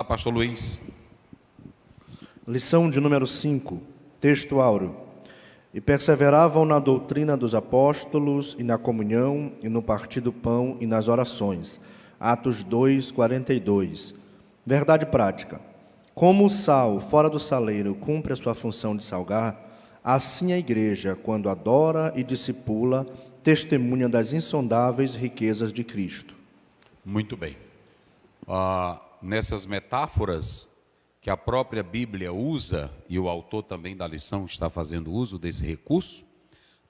Pastor Luiz. Lição de número 5, texto áureo. E perseveravam na doutrina dos apóstolos, e na comunhão, e no partir do pão, e nas orações. Atos 2, 42. Verdade prática. Como o sal, fora do saleiro, cumpre a sua função de salgar, assim a igreja, quando adora e discipula, testemunha das insondáveis riquezas de Cristo. Muito bem. Nessas metáforas que a própria Bíblia usa, e o autor também da lição está fazendo uso desse recurso,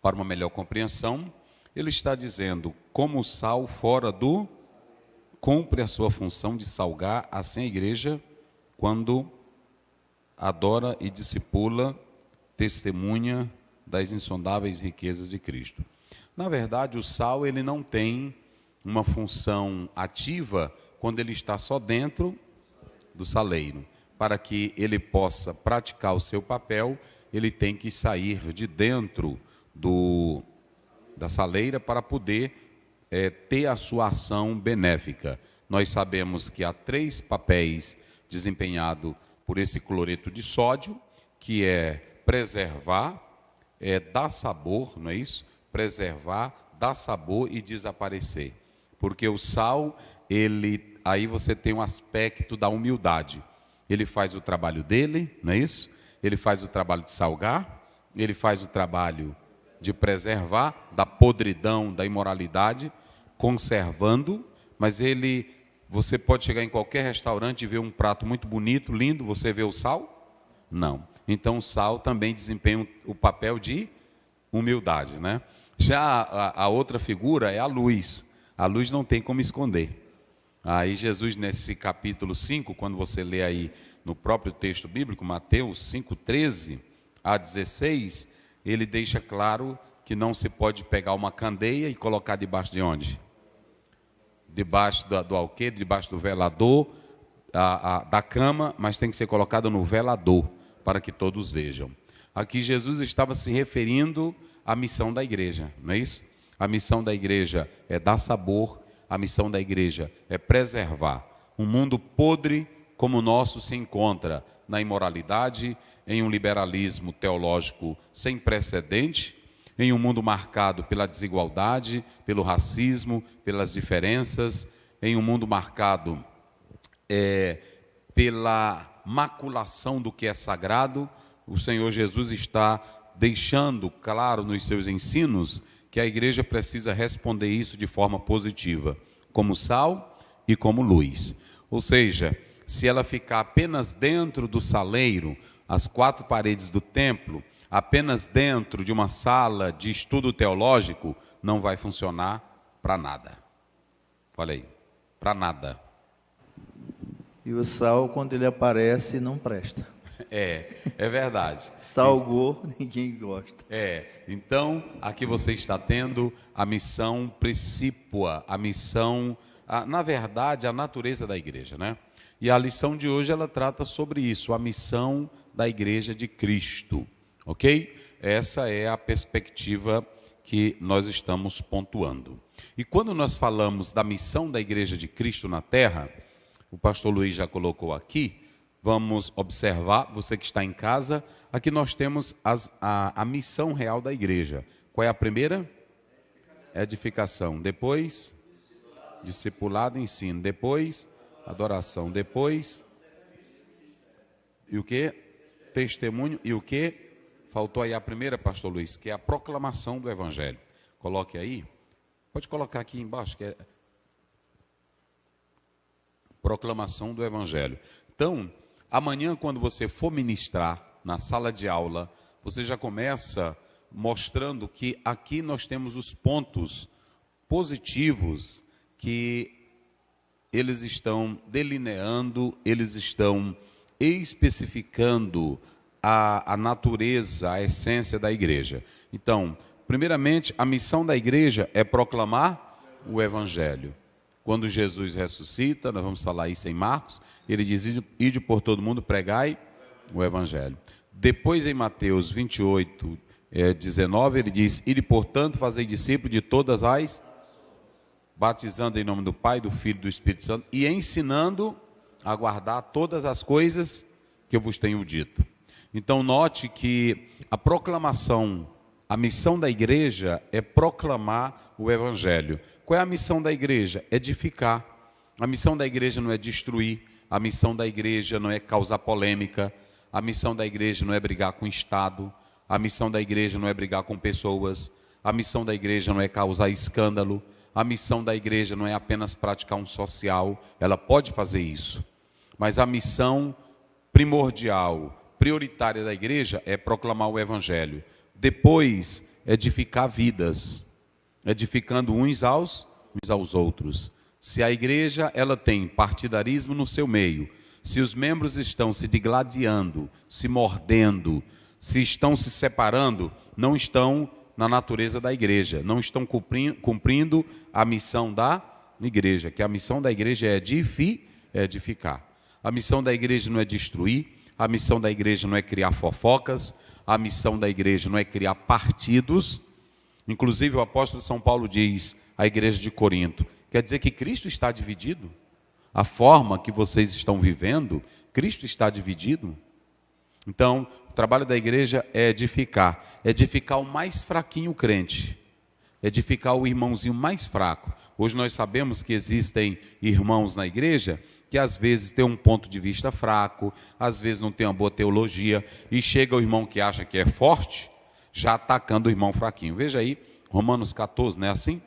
para uma melhor compreensão, ele está dizendo, como o sal fora do, cumpre a sua função de salgar, assim a igreja, quando adora e discipula, testemunha das insondáveis riquezas de Cristo. Na verdade, o sal ele não tem uma função ativa quando ele está só dentro do saleiro. Para que ele possa praticar o seu papel, ele tem que sair de dentro da saleira para poder ter a sua ação benéfica. Nós sabemos que há 3 papéis desempenhados por esse cloreto de sódio, que é preservar, dar sabor, não é isso? Preservar, dar sabor e desaparecer. Porque o sal, aí você tem um aspecto da humildade. Ele faz o trabalho dele, não é isso? Ele faz o trabalho de salgar, ele faz o trabalho de preservar da podridão, da imoralidade, conservando, mas você pode chegar em qualquer restaurante e ver um prato muito bonito, lindo, você vê o sal? Não. Então o sal também desempenha o papel de humildade, né? Já a outra figura é a luz. A luz não tem como esconder. Aí Jesus, nesse capítulo 5, quando você lê aí no próprio texto bíblico, Mateus 5, 13 a 16, ele deixa claro que não se pode pegar uma candeia e colocar debaixo de onde? Debaixo do alqueire, debaixo do velador, da cama, mas tem que ser colocada no velador, para que todos vejam. Aqui Jesus estava se referindo à missão da igreja, não é isso? A missão da igreja é dar sabor, a missão da igreja é preservar. Um mundo podre como o nosso se encontra na imoralidade, em um liberalismo teológico sem precedente, em um mundo marcado pela desigualdade, pelo racismo, pelas diferenças, em um mundo marcado pela maculação do que é sagrado. O Senhor Jesus está deixando claro nos seus ensinos que a igreja precisa responder isso de forma positiva, como sal e como luz. Ou seja, se ela ficar apenas dentro do saleiro, as 4 paredes do templo, apenas dentro de uma sala de estudo teológico, não vai funcionar para nada. Olha aí, para nada. E o sal, quando ele aparece, não presta. É verdade. Salgou, ninguém gosta. Então, aqui você está tendo a missão precípua, a missão, na verdade, a natureza da igreja, né? E a lição de hoje, ela trata sobre isso, a missão da igreja de Cristo, ok? Essa é a perspectiva que nós estamos pontuando. E quando nós falamos da missão da igreja de Cristo na terra, o pastor Luiz já colocou aqui, vamos observar, você que está em casa, aqui nós temos a missão real da igreja. Qual é a primeira? Edificação. Depois, discipulado e ensino. Depois, adoração. Depois, e o que? Testemunho. E o que? Faltou aí a primeira, pastor Luiz, que é a proclamação do evangelho. Coloque aí. Pode colocar aqui embaixo, que é proclamação do evangelho. Então, amanhã, quando você for ministrar na sala de aula, você já começa mostrando que aqui nós temos os pontos positivos que eles estão delineando, eles estão especificando a natureza, a essência da igreja. Então, primeiramente, a missão da igreja é proclamar o evangelho. Quando Jesus ressuscita, nós vamos falar isso em Marcos, ele diz, ide por todo mundo, pregai o evangelho. Depois em Mateus 28, 19, ele diz, ide portanto, fazei discípulos de todas as, batizando em nome do Pai, do Filho e do Espírito Santo, e ensinando a guardar todas as coisas que eu vos tenho dito. Então note que a proclamação, a missão da igreja é proclamar o evangelho. Qual é a missão da igreja? Edificar. A missão da igreja não é destruir, a missão da igreja não é causar polêmica, a missão da igreja não é brigar com o Estado, a missão da igreja não é brigar com pessoas, a missão da igreja não é causar escândalo, a missão da igreja não é apenas praticar um social, ela pode fazer isso, mas a missão primordial, prioritária da igreja é proclamar o evangelho. Depois, edificar vidas, edificando uns aos outros. Se a igreja ela tem partidarismo no seu meio, se os membros estão se digladiando, se mordendo, se estão se separando, não estão na natureza da igreja, não estão cumprindo a missão da igreja, que a missão da igreja é edificar. A missão da igreja não é destruir, a missão da igreja não é criar fofocas, a missão da igreja não é criar partidos. Inclusive o apóstolo São Paulo diz à igreja de Corinto, quer dizer que Cristo está dividido? A forma que vocês estão vivendo, Cristo está dividido? Então, o trabalho da igreja é edificar o mais fraquinho crente, edificar o irmãozinho mais fraco. Hoje nós sabemos que existem irmãos na igreja que às vezes tem um ponto de vista fraco, às vezes não tem uma boa teologia, e chega o irmão que acha que é forte, já atacando o irmão fraquinho. Veja aí, Romanos 14, não é assim?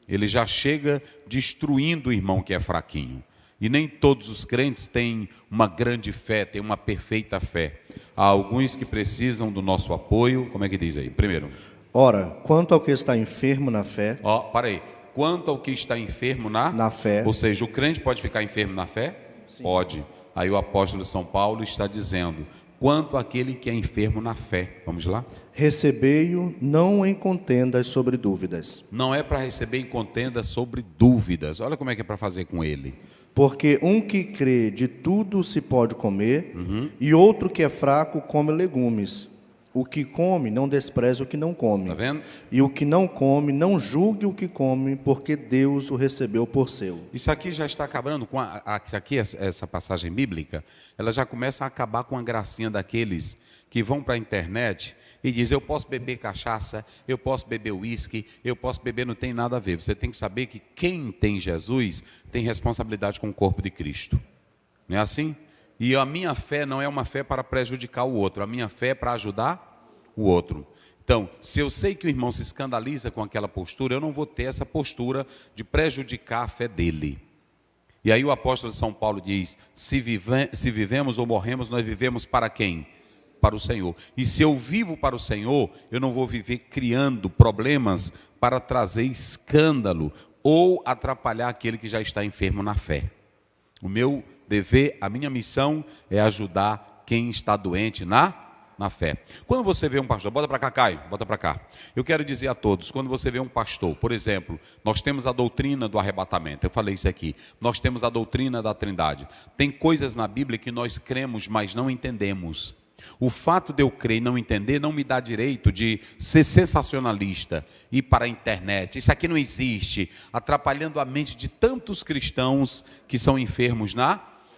Ele já chega destruindo o irmão que é fraquinho. E nem todos os crentes têm uma grande fé, têm uma perfeita fé. Há alguns que precisam do nosso apoio. Como é que diz aí? Primeiro. Ora, quanto ao que está enfermo na fé... Para aí. Quanto ao que está enfermo na fé... Ou seja, o crente pode ficar enfermo na fé? Sim. Pode. Aí o apóstolo São Paulo está dizendo... Quanto àquele que é enfermo na fé. Vamos lá? Recebei-o não em contendas sobre dúvidas. Não é para receber em contendas sobre dúvidas. Olha como é que é para fazer com ele. Porque um que crê de tudo se pode comer, e outro que é fraco come legumes. O que come não despreze o que não come. Tá vendo? E o que não come não julgue o que come, porque Deus o recebeu por seu. Isso aqui já está acabando com essa passagem bíblica, ela já começa a acabar com a gracinha daqueles que vão para a internet e dizem, eu posso beber cachaça, eu posso beber uísque, eu posso beber, não tem nada a ver. Você tem que saber que quem tem Jesus tem responsabilidade com o corpo de Cristo. Não é assim? E a minha fé não é uma fé para prejudicar o outro, a minha fé é para ajudar o outro. Então, se eu sei que o irmão se escandaliza com aquela postura, eu não vou ter essa postura de prejudicar a fé dele. E aí o apóstolo São Paulo diz, se vivemos ou morremos, nós vivemos para quem? Para o Senhor. E se eu vivo para o Senhor, eu não vou viver criando problemas para trazer escândalo ou atrapalhar aquele que já está enfermo na fé. O meu dever, a minha missão é ajudar quem está doente na fé. Quando você vê um pastor, bota para cá, Caio, bota para cá. Eu quero dizer a todos, quando você vê um pastor, por exemplo, nós temos a doutrina do arrebatamento, eu falei isso aqui, nós temos a doutrina da Trindade. Tem coisas na Bíblia que nós cremos, mas não entendemos. O fato de eu crer e não entender não me dá direito de ser sensacionalista, ir para a internet, isso aqui não existe, atrapalhando a mente de tantos cristãos que são enfermos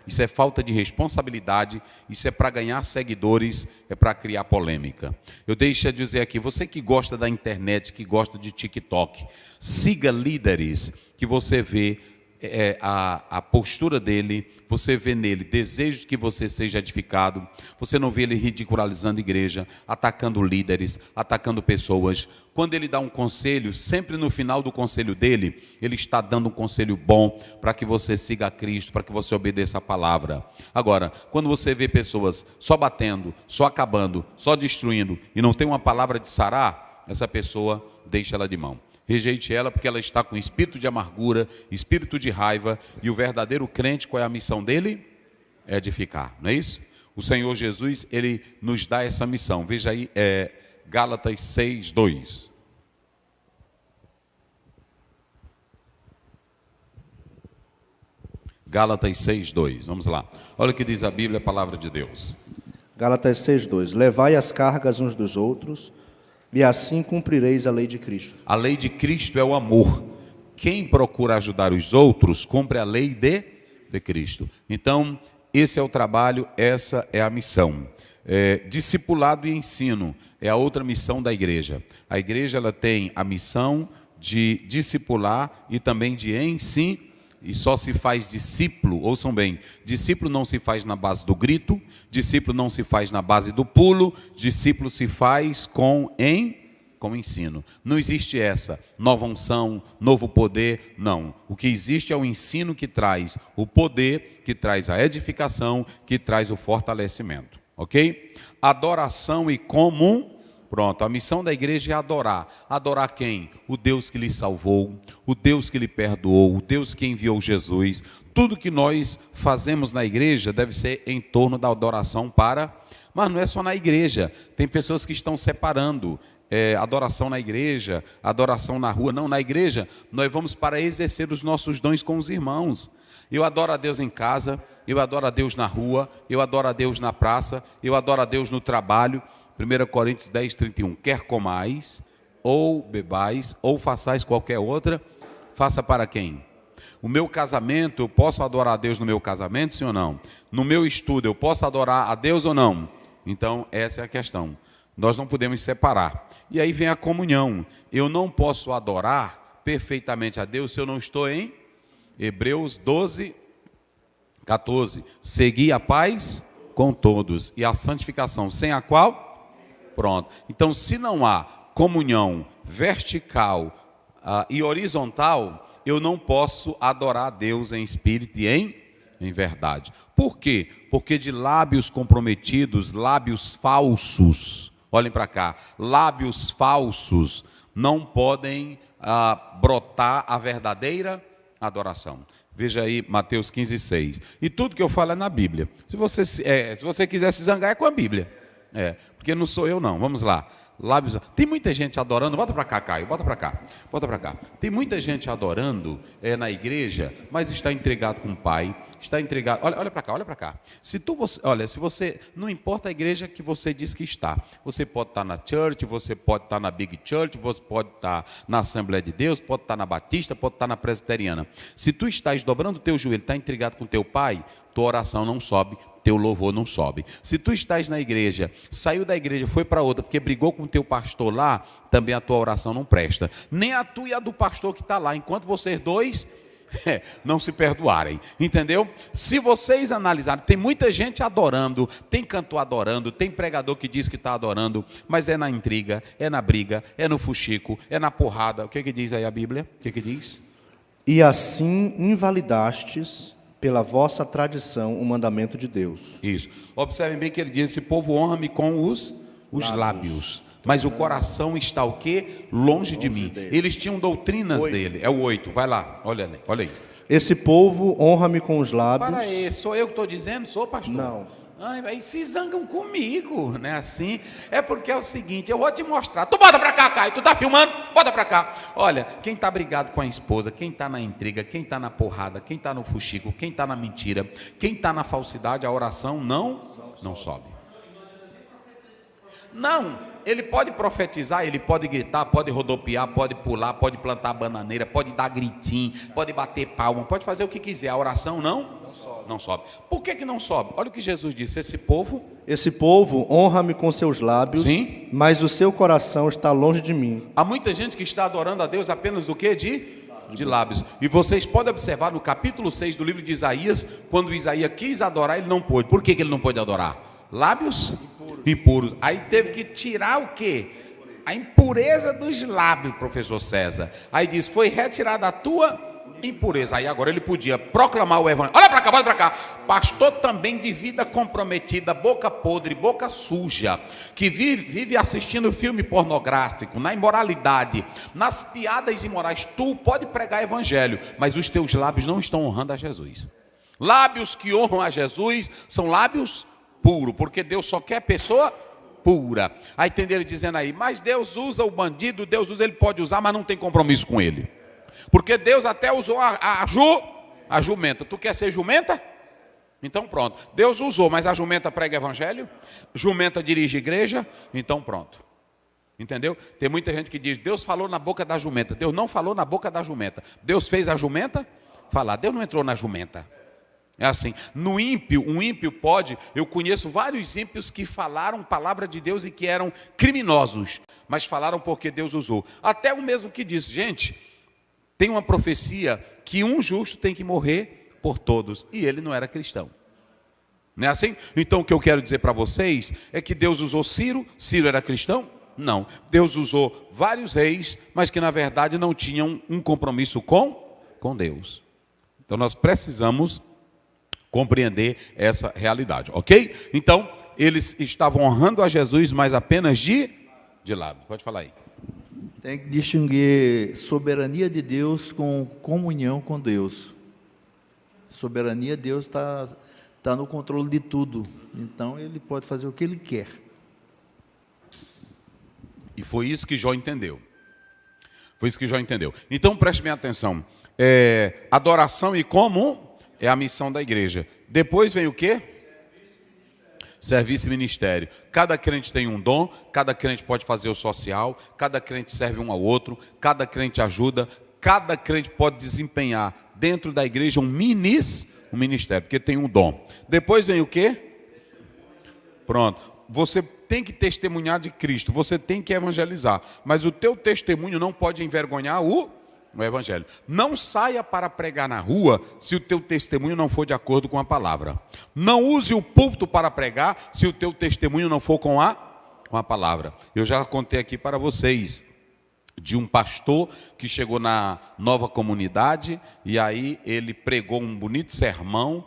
Isso é falta de responsabilidade, isso é para ganhar seguidores, é para criar polêmica. Eu deixo de dizer aqui, você que gosta da internet, que gosta de TikTok, siga líderes que você vê a postura dele, você vê nele desejo de que você seja edificado, você não vê ele ridicularizando a igreja, atacando líderes, atacando pessoas. Quando ele dá um conselho, sempre no final do conselho dele, ele está dando um conselho bom para que você siga a Cristo, para que você obedeça a palavra. Agora, quando você vê pessoas só batendo, só acabando, só destruindo e não tem uma palavra de sarar, essa pessoa deixa ela de mão. Rejeite ela porque ela está com espírito de amargura, espírito de raiva, e o verdadeiro crente, qual é a missão dele? É edificar, não é isso? O Senhor Jesus, ele nos dá essa missão. Veja aí, Gálatas 6:2. Gálatas 6:2, vamos lá. Olha o que diz a Bíblia, a palavra de Deus. Gálatas 6:2. Levai as cargas uns dos outros, e assim cumprireis a lei de Cristo. A lei de Cristo é o amor. Quem procura ajudar os outros, cumpre a lei de de Cristo. Então, esse é o trabalho, essa é a missão. Discipulado e ensino é a outra missão da igreja. A igreja ela tem a missão de discipular e também de ensinar. E só se faz discípulo, ouçam bem, discípulo não se faz na base do grito, discípulo não se faz na base do pulo, discípulo se faz com ensino. Não existe essa nova unção, novo poder, não. O que existe é o ensino que traz o poder, que traz a edificação, que traz o fortalecimento, ok? Adoração e comum. Pronto, a missão da igreja é adorar. Adorar quem? O Deus que lhe salvou, o Deus que lhe perdoou, o Deus que enviou Jesus. Tudo que nós fazemos na igreja deve ser em torno da adoração para... Mas não é só na igreja. Tem pessoas que estão separando adoração na igreja, adoração na rua. Não, na igreja nós vamos para exercer os nossos dons com os irmãos. Eu adoro a Deus em casa, eu adoro a Deus na rua, eu adoro a Deus na praça, eu adoro a Deus no trabalho. 1 Coríntios 10, 31, quer comais, ou bebais, ou façais qualquer outra, faça para quem? O meu casamento, eu posso adorar a Deus no meu casamento, sim ou não? No meu estudo, eu posso adorar a Deus ou não? Então, essa é a questão. Nós não podemos separar. E aí vem a comunhão. Eu não posso adorar perfeitamente a Deus se eu não estou em Hebreus 12, 14. Segui a paz com todos e a santificação, sem a qual... Pronto. Então, se não há comunhão vertical e horizontal, eu não posso adorar a Deus em espírito e em verdade. Por quê? Porque de lábios comprometidos, lábios falsos, olhem para cá, lábios falsos não podem brotar a verdadeira adoração. Veja aí Mateus 15, 6. E tudo que eu falo é na Bíblia. Se você quiser se zangar, é com a Bíblia. Porque não sou eu não, vamos lá. Lábios. Tem muita gente adorando, bota para cá, Caio, bota para cá. Tem muita gente adorando na igreja, mas está entregado com o Pai, está entregado. Olha para cá. Se você, não importa a igreja que você diz que está. Você pode estar na church, você pode estar na big church, você pode estar na Assembleia de Deus, pode estar na Batista, pode estar na Presbiteriana. Se tu estás dobrando o teu joelho, está entregado com o teu Pai, tua oração não sobe, teu louvor não sobe. Se tu estás na igreja, saiu da igreja, foi para outra, porque brigou com o teu pastor lá, também a tua oração não presta. Nem a tua e a do pastor que está lá, enquanto vocês dois não se perdoarem, entendeu? Se vocês analisarem, tem muita gente adorando, tem cantor adorando, tem pregador que diz que está adorando, mas é na intriga, é na briga, é no fuxico, é na porrada. O que diz aí a Bíblia? O que diz? E assim invalidastes pela vossa tradição o mandamento de Deus. Isso. Observem bem que ele diz: esse povo honra-me com os lábios. Mas o coração está o quê? Longe de mim. Eles tinham doutrinas dele. É o 8. Vai lá. Olha aí. Esse povo honra-me com os lábios. Para aí. Sou eu que estou dizendo? Sou, pastor? Não. Aí se zangam comigo, né? Assim. É porque é o seguinte, eu vou te mostrar. Tu bota pra cá, Caio. Tu tá filmando? Bota pra cá. Olha, quem tá brigado com a esposa, quem tá na intriga, quem tá na porrada, quem tá no fuxico, quem tá na mentira, quem tá na falsidade, a oração não sobe. Não, ele pode profetizar, ele pode gritar, pode rodopiar, pode pular, pode plantar bananeira, pode dar gritinho, pode bater palma, pode fazer o que quiser. A oração não sobe. Por que não sobe? Olha o que Jesus disse: esse povo honra-me com seus lábios, sim, mas o seu coração está longe de mim. Há muita gente que está adorando a Deus apenas do que? De lábios. E vocês podem observar no capítulo 6 do livro de Isaías, quando Isaías quis adorar, ele não pôde. Por que ele não pôde adorar? Lábios impuros. Aí teve que tirar o quê? A impureza dos lábios, professor César. Aí diz: foi retirada a tua impureza. Aí agora ele podia proclamar o evangelho. Olha para cá. Pastor também de vida comprometida, boca podre, boca suja, que vive assistindo filme pornográfico, na imoralidade, nas piadas imorais. Tu pode pregar evangelho, mas os teus lábios não estão honrando a Jesus. Lábios que honram a Jesus são lábios puros, porque Deus só quer pessoa pura. Aí tem ele dizendo aí: mas Deus usa o bandido, ele pode usar, mas não tem compromisso com ele. Porque Deus até usou a jumenta. Tu quer ser jumenta? Então pronto. Deus usou, mas a jumenta prega evangelho? Jumenta dirige igreja? Então pronto. Entendeu? Tem muita gente que diz: Deus falou na boca da jumenta. Deus não falou na boca da jumenta. Deus fez a jumenta falar. Deus não entrou na jumenta. É assim, no ímpio, um ímpio pode, eu conheço vários ímpios que falaram palavra de Deus e que eram criminosos, mas falaram porque Deus usou. Até o mesmo que disse, gente, tem uma profecia que um justo tem que morrer por todos, e ele não era cristão. Não é assim? Então o que eu quero dizer para vocês é que Deus usou Ciro. Ciro era cristão? Não. Deus usou vários reis, mas que na verdade não tinham um compromisso com Deus. Então nós precisamos compreender essa realidade, ok? Então eles estavam honrando a Jesus, mas apenas de lado. Pode falar aí. Tem que distinguir soberania de Deus com comunhão com Deus. Soberania, Deus está no controle de tudo. Então, ele pode fazer o que ele quer. E foi isso que Jó entendeu. Foi isso que Jó entendeu. Então, preste bem atenção. Adoração e como é a missão da igreja. Depois vem o quê? Serviço e ministério. Cada crente tem um dom, cada crente pode fazer o social, cada crente serve um ao outro, cada crente ajuda, cada crente pode desempenhar dentro da igreja um ministério, porque tem um dom. Depois vem o quê? Pronto. Você tem que testemunhar de Cristo, você tem que evangelizar, mas o teu testemunho não pode envergonhar o evangelho. Não saia para pregar na rua se o teu testemunho não for de acordo com a palavra. Não use o púlpito para pregar se o teu testemunho não for com a palavra. Eu já contei aqui para vocês de um pastor que chegou na nova comunidade e aí ele pregou um bonito sermão,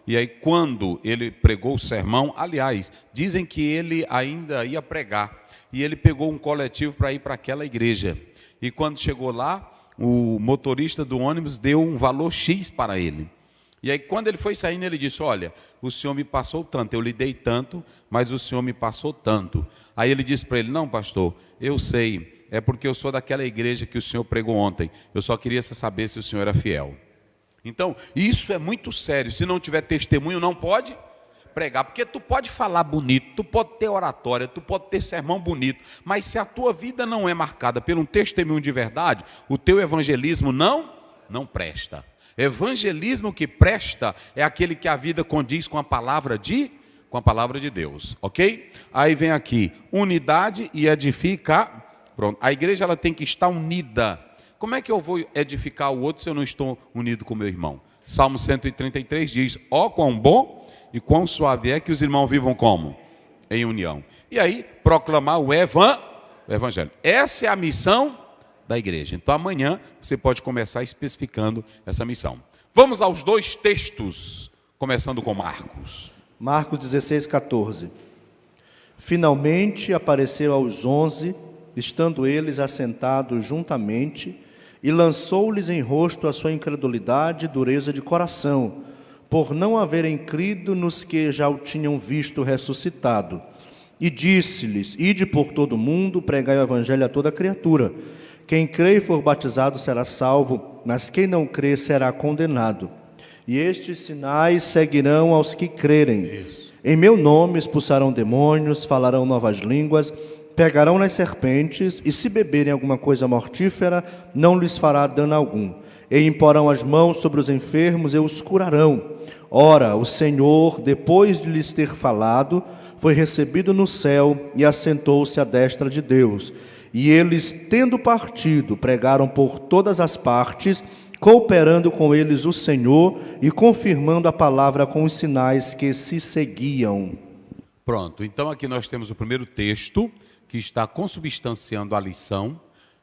e aí quando ele pregou o sermão, aliás, dizem que ele ainda ia pregar, e ele pegou um coletivo para ir para aquela igreja, e quando chegou lá, o motorista do ônibus deu um valor X para ele, e aí quando ele foi saindo, ele disse, olha, o senhor me passou tanto, eu lhe dei tanto, mas o senhor me passou tanto. Aí ele disse para ele, não pastor, eu sei, é porque eu sou daquela igreja que o senhor pregou ontem, eu só queria saber se o senhor era fiel. Então, isso é muito sério, se não tiver testemunho, não pode pregar, porque tu pode falar bonito, tu pode ter oratória, tu pode ter sermão bonito, mas se a tua vida não é marcada por um testemunho de verdade, o teu evangelismo não presta. Evangelismo que presta é aquele que a vida condiz com a palavra de Deus, ok? Aí vem aqui, unidade e edificar. Pronto, a igreja ela tem que estar unida. Como é que eu vou edificar o outro se eu não estou unido com o meu irmão? Salmo 133 diz, ó quão bom e quão suave é que os irmãos vivam como? Em união. E aí, proclamar o evangelho. Essa é a missão da igreja. Então amanhã você pode começar especificando essa missão. Vamos aos dois textos, começando com Marcos. Marcos 16, 14. Finalmente apareceu aos 11, estando eles assentados juntamente, e lançou-lhes em rosto a sua incredulidade e dureza de coração, por não haverem crido nos que já o tinham visto ressuscitado. E disse-lhes, ide por todo o mundo, pregai o evangelho a toda criatura. Quem crê e for batizado será salvo, mas quem não crê será condenado. E estes sinais seguirão aos que crerem. Isso. Em meu nome expulsarão demônios, falarão novas línguas, pegarão nas serpentes, e se beberem alguma coisa mortífera, não lhes fará dano algum. E imporão as mãos sobre os enfermos e os curarão. Ora, o Senhor, depois de lhes ter falado, foi recebido no céu e assentou-se à destra de Deus. E eles, tendo partido, pregaram por todas as partes, cooperando com eles o Senhor e confirmando a palavra com os sinais que se seguiam. Pronto, então aqui nós temos o primeiro texto que está consubstanciando a lição,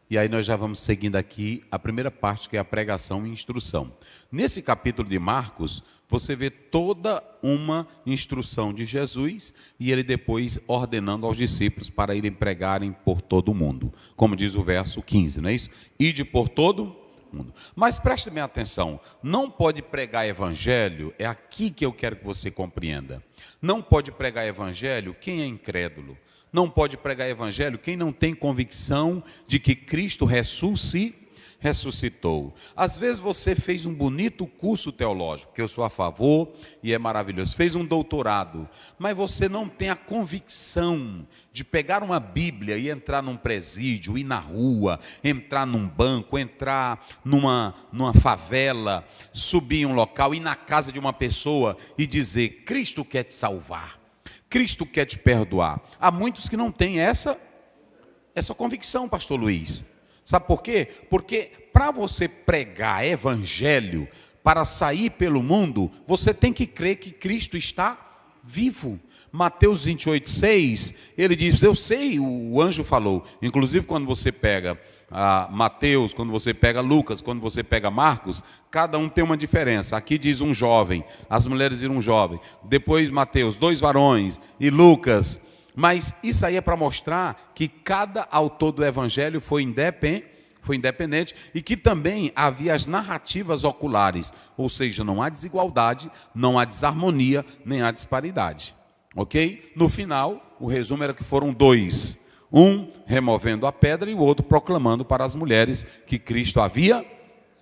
e aí nós já vamos seguindo aqui a primeira parte, que é a pregação e instrução. Nesse capítulo de Marcos, você vê toda uma instrução de Jesus e ele depois ordenando aos discípulos para irem pregarem por todo o mundo. Como diz o verso 15, não é isso? Ide por todo mundo. Mas preste bem atenção, não pode pregar evangelho, é aqui que eu quero que você compreenda. Não pode pregar evangelho quem é incrédulo. Não pode pregar evangelho quem não tem convicção de que Cristo ressuscitou. ressuscitou. Às vezes você fez um bonito curso teológico, que eu sou a favor e é maravilhoso, fez um doutorado, mas você não tem a convicção de pegar uma Bíblia e entrar num presídio, ir na rua, entrar num banco, entrar numa favela, subir em um local, ir na casa de uma pessoa e dizer: Cristo quer te salvar, Cristo quer te perdoar. Há muitos que não têm essa convicção, pastor Luiz. Sabe por quê? Porque para você pregar evangelho, para sair pelo mundo, você tem que crer que Cristo está vivo. Mateus 28:6, ele diz: eu sei, o anjo falou, inclusive quando você pega Mateus, quando você pega Lucas, quando você pega Marcos, cada um tem uma diferença. Aqui diz um jovem, as mulheres viram um jovem, depois Mateus, 2 varões, e Lucas. Mas isso aí é para mostrar que cada autor do evangelho foi independente e que também havia as narrativas oculares, ou seja, não há desigualdade, não há desarmonia, nem há disparidade. Ok? No final, o resumo era que foram 2. Um removendo a pedra e o outro proclamando para as mulheres que Cristo havia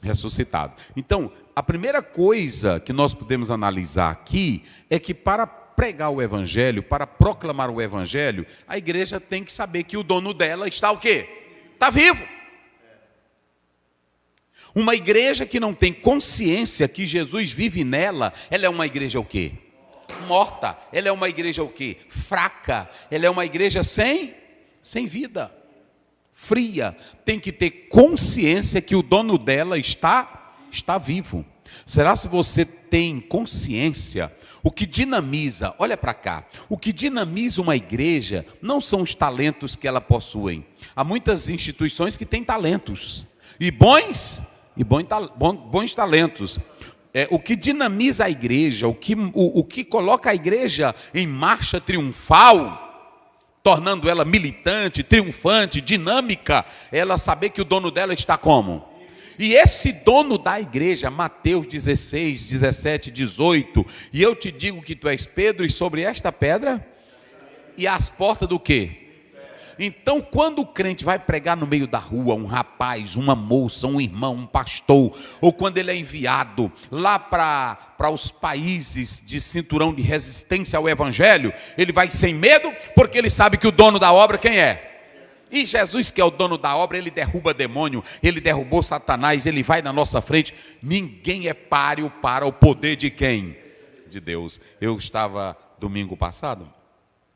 ressuscitado. Então, a primeira coisa que nós podemos analisar aqui é que para pregar o evangelho, para proclamar o evangelho, a igreja tem que saber que o dono dela está o quê? Está vivo. Uma igreja que não tem consciência que Jesus vive nela, ela é uma igreja o quê? Morta. Ela é uma igreja o quê? Fraca. Ela é uma igreja sem vida, fria. Tem que ter consciência que o dono dela está vivo. Será se você tem consciência? O que dinamiza, olha para cá, o que dinamiza uma igreja não são os talentos que ela possui. Há muitas instituições que têm talentos, e bons talentos. O que dinamiza a igreja, o que coloca a igreja em marcha triunfal, tornando ela militante, triunfante, dinâmica, ela saber que o dono dela está como? E esse dono da igreja, Mateus 16, 17, 18, e eu te digo que tu és Pedro, e sobre esta pedra, e as portas do quê? Então, quando o crente vai pregar no meio da rua, um rapaz, uma moça, um irmão, um pastor, ou quando ele é enviado lá para os países de cinturão de resistência ao evangelho, ele vai sem medo, porque ele sabe que o dono da obra quem é? E Jesus, que é o dono da obra, ele derruba demônio, ele derrubou Satanás, ele vai na nossa frente. Ninguém é páreo para o poder de quem? De Deus. Eu estava domingo passado,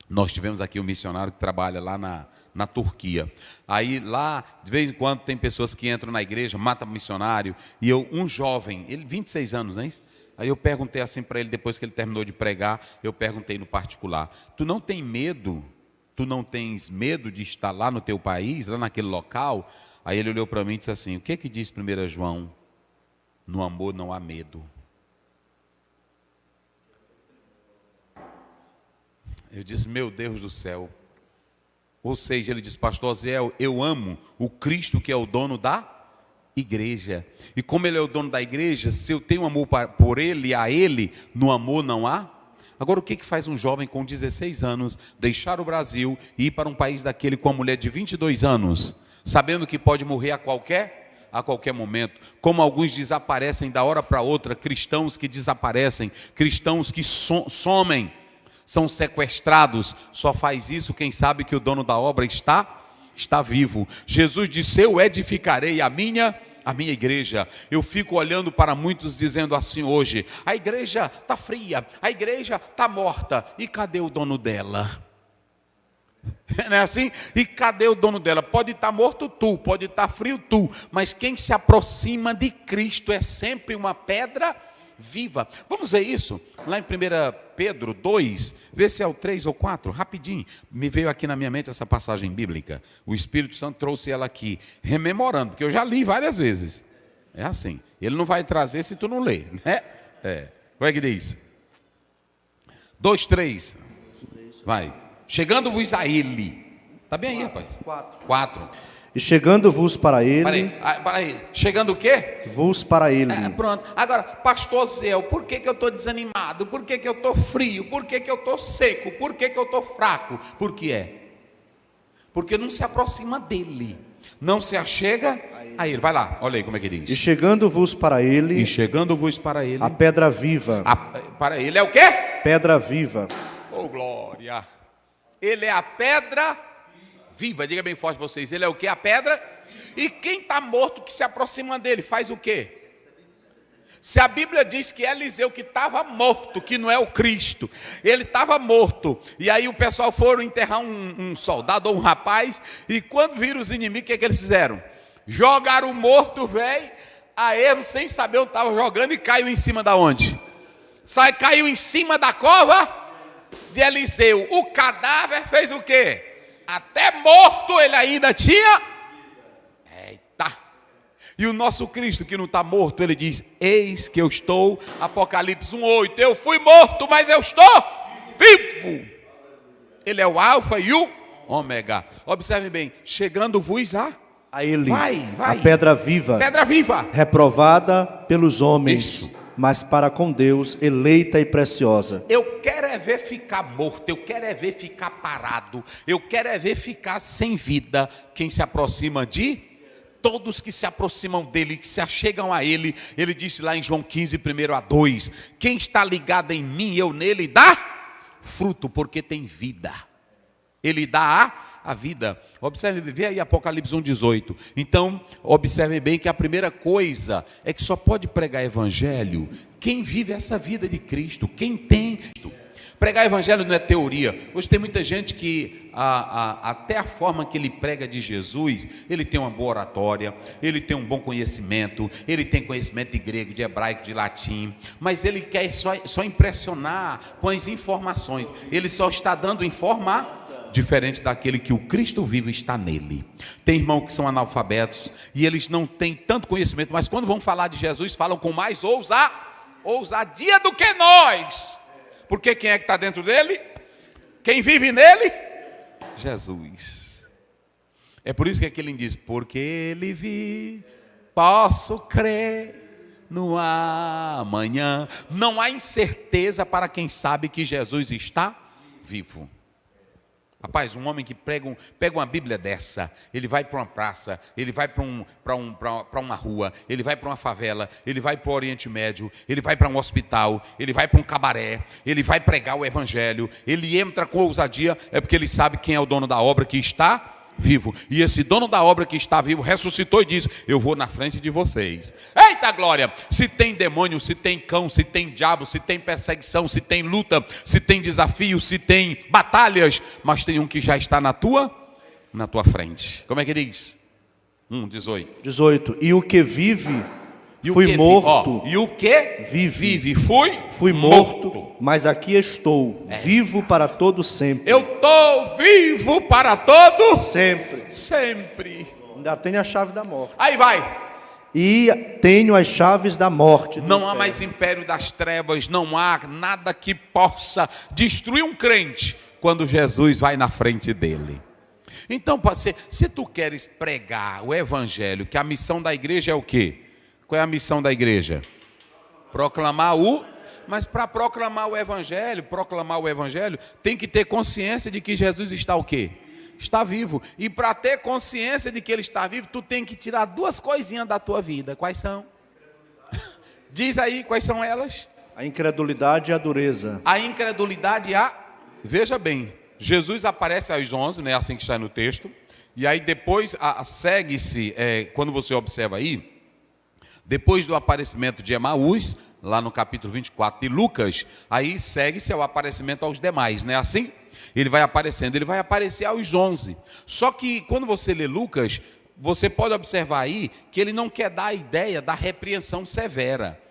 nós tivemos aqui um missionário que trabalha lá na Turquia. Aí lá, de vez em quando, tem pessoas que entram na igreja, matam missionário. E um jovem, ele 26 anos, não é isso? Aí eu perguntei assim para ele, depois que ele terminou de pregar, eu perguntei no particular: tu não tem medo? Tu não tens medo de estar lá no teu país, lá naquele local? Aí ele olhou para mim e disse assim: o que que diz 1 João? No amor não há medo. Eu disse: meu Deus do céu. Ou seja, ele diz: pastor Zé, eu amo o Cristo que é o dono da igreja. E como ele é o dono da igreja, se eu tenho amor por ele e a ele, no amor não há. Agora, o que faz um jovem com 16 anos deixar o Brasil e ir para um país daquele com uma mulher de 22 anos, sabendo que pode morrer a qualquer momento? Como alguns desaparecem da hora para outra, cristãos que desaparecem, cristãos que somem, são sequestrados. Só faz isso quem sabe que o dono da obra está vivo. Jesus disse: eu edificarei a minha igreja. Eu fico olhando para muitos dizendo assim hoje: a igreja está fria, a igreja está morta, e cadê o dono dela? Não é assim? E cadê o dono dela? Pode estar morto tu, pode estar frio tu, mas quem se aproxima de Cristo é sempre uma pedra viva. Vamos ver isso? Lá em 1 Pedro 2, vê se é o 3 ou 4, rapidinho. Me veio aqui na minha mente essa passagem bíblica. O Espírito Santo trouxe ela aqui, rememorando, porque eu já li várias vezes. É assim, ele não vai trazer se tu não ler, né? Como é que diz? 2, 3. Vai. Chegando-vos a ele. Está bem aí, rapaz? 4. E chegando-vos para ele... Peraí. Chegando o quê? Vos para ele. Pronto. Agora, pastor Zé, por que eu estou desanimado? Por que eu estou frio? Por que eu estou seco? Por que eu estou fraco? Por que é? Porque não se aproxima dele. Não se achega Aí ele, vai lá, olha aí como é que E diz. chegando-vos para ele, E chegando-vos para ele, a pedra viva, para ele é o quê? pedra viva, Oh, glória. Ele é a pedra viva. Diga bem forte vocês. Ele é o quê? A pedra. E quem está morto que se aproxima dele faz o quê? Se a Bíblia diz que Eliseu que estava morto, que não é o Cristo, ele estava morto. E aí o pessoal foram enterrar um soldado ou um rapaz. E quando viram os inimigos, o que é que eles fizeram? Jogaram o morto, velho, a erro, sem saber onde estava jogando, e caiu em cima da onde? Caiu em cima da cova de Eliseu. O cadáver fez o quê? Até morto ele ainda tinha. Eita! E o nosso Cristo que não está morto, ele diz: eis que eu estou, Apocalipse 1:8, eu fui morto, mas eu estou vivo. Ele é o alfa e o ômega. Observe bem, chegando-vos a ele, Vai. a pedra viva, pedra viva. reprovada pelos homens, Isso. mas para com Deus eleita e preciosa. Eu quero é ver ficar morto, eu quero é ver ficar parado, eu quero é ver ficar sem vida. Quem se aproxima de? Todos que se aproximam dele, que se achegam a ele. Ele disse lá em João 15, 1-2, quem está ligado em mim, eu nele, dá fruto, porque tem vida. Ele dá a vida. Observe, vê aí Apocalipse 1:18. Então, observe bem que a primeira coisa é que só pode pregar evangelho quem vive essa vida de Cristo, quem tem Cristo. Pregar evangelho não é teoria. Hoje tem muita gente que até a forma que ele prega de Jesus, ele tem uma boa oratória, ele tem um bom conhecimento, ele tem conhecimento de grego, de hebraico, de latim, mas ele quer só impressionar com as informações. Ele só está dando informação, diferente daquele que o Cristo vivo está nele. Tem irmãos que são analfabetos e eles não têm tanto conhecimento, mas quando vão falar de Jesus, falam com mais ousadia do que nós. Porque quem é que está dentro dele? Quem vive nele? Jesus. É por isso que aquele diz: porque ele vive, posso crer no amanhã. Não há incerteza para quem sabe que Jesus está vivo. Rapaz, um homem que pega uma Bíblia dessa, ele vai para uma praça, ele vai para uma rua, ele vai para uma favela, ele vai para o Oriente Médio, ele vai para um hospital, ele vai para um cabaré, ele vai pregar o evangelho, ele entra com ousadia, é porque ele sabe quem é o dono da obra que está vivo. E esse dono da obra que está vivo ressuscitou e diz: eu vou na frente de vocês. Eita glória! Se tem demônio, se tem cão, se tem diabo, se tem perseguição, se tem luta, se tem desafio, se tem batalhas, mas tem um que já está na tua frente. Como é que diz? 18. E o que vive, E o fui que morto, e o que vive. Fui morto, mas aqui estou, vivo para todo sempre. Eu estou vivo para todo Sempre. Ainda tenho a chave da morte. Aí vai. E tenho as chaves da morte. Não há mais império das trevas, não há nada que possa destruir um crente quando Jesus vai na frente dele. Então, se tu queres pregar o evangelho, que a missão da igreja é o quê? Qual é a missão da igreja? Mas para proclamar o evangelho, tem que ter consciência de que Jesus está o quê? Está vivo. E para ter consciência de que ele está vivo, tu tem que tirar duas coisinhas da tua vida. Quais são? Diz aí, quais são elas? A incredulidade e a dureza. A incredulidade e a... Veja bem, Jesus aparece aos 11, né, assim que está no texto. E aí depois segue-se, quando você observa aí, depois do aparecimento de Emaús, lá no capítulo 24 de Lucas, aí segue-se ao aparecimento aos demais, né? Assim, ele vai aparecer aos 11. Só que quando você lê Lucas, você pode observar aí que ele não quer dar a ideia da repreensão severa.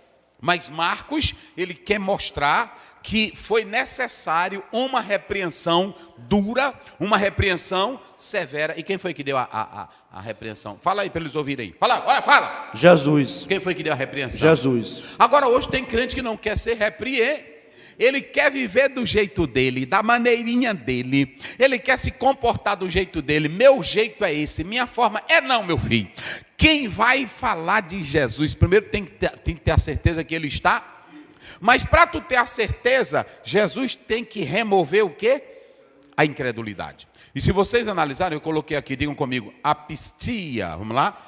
Mas Marcos, ele quer mostrar que foi necessário uma repreensão dura, uma repreensão severa. E quem foi que deu a repreensão? Fala aí para eles ouvirem. Fala. Jesus. Quem foi que deu a repreensão? Jesus. Agora hoje tem crente que não quer ser repreendido. Ele quer viver do jeito dele, da maneirinha dele. Ele quer se comportar do jeito dele. Meu jeito é esse, minha forma é não, meu filho. Quem vai falar de Jesus, primeiro tem que ter a certeza que ele está. Mas para tu ter a certeza, Jesus tem que remover o quê? A incredulidade. E se vocês analisarem, eu coloquei aqui, digam comigo, apistia. Vamos lá?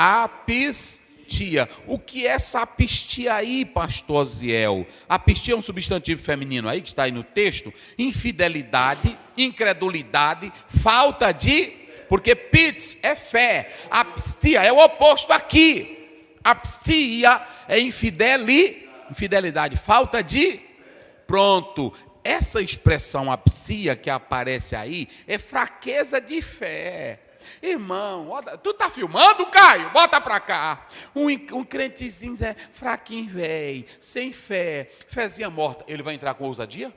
Apistia. O que é essa apistia aí, pastor Ziel? Apistia é um substantivo feminino aí, que está aí no texto. Infidelidade, incredulidade, falta de... Porque pits é fé, apistia é o oposto aqui. Apistia é infidelidade, falta de... Pronto. Essa expressão apistia que aparece aí é fraqueza de fé. Irmão, tu tá filmando, Caio? Bota pra cá. Um crentezinho fraquinho, velho, sem fé, fezinha morta. Ele vai entrar com ousadia?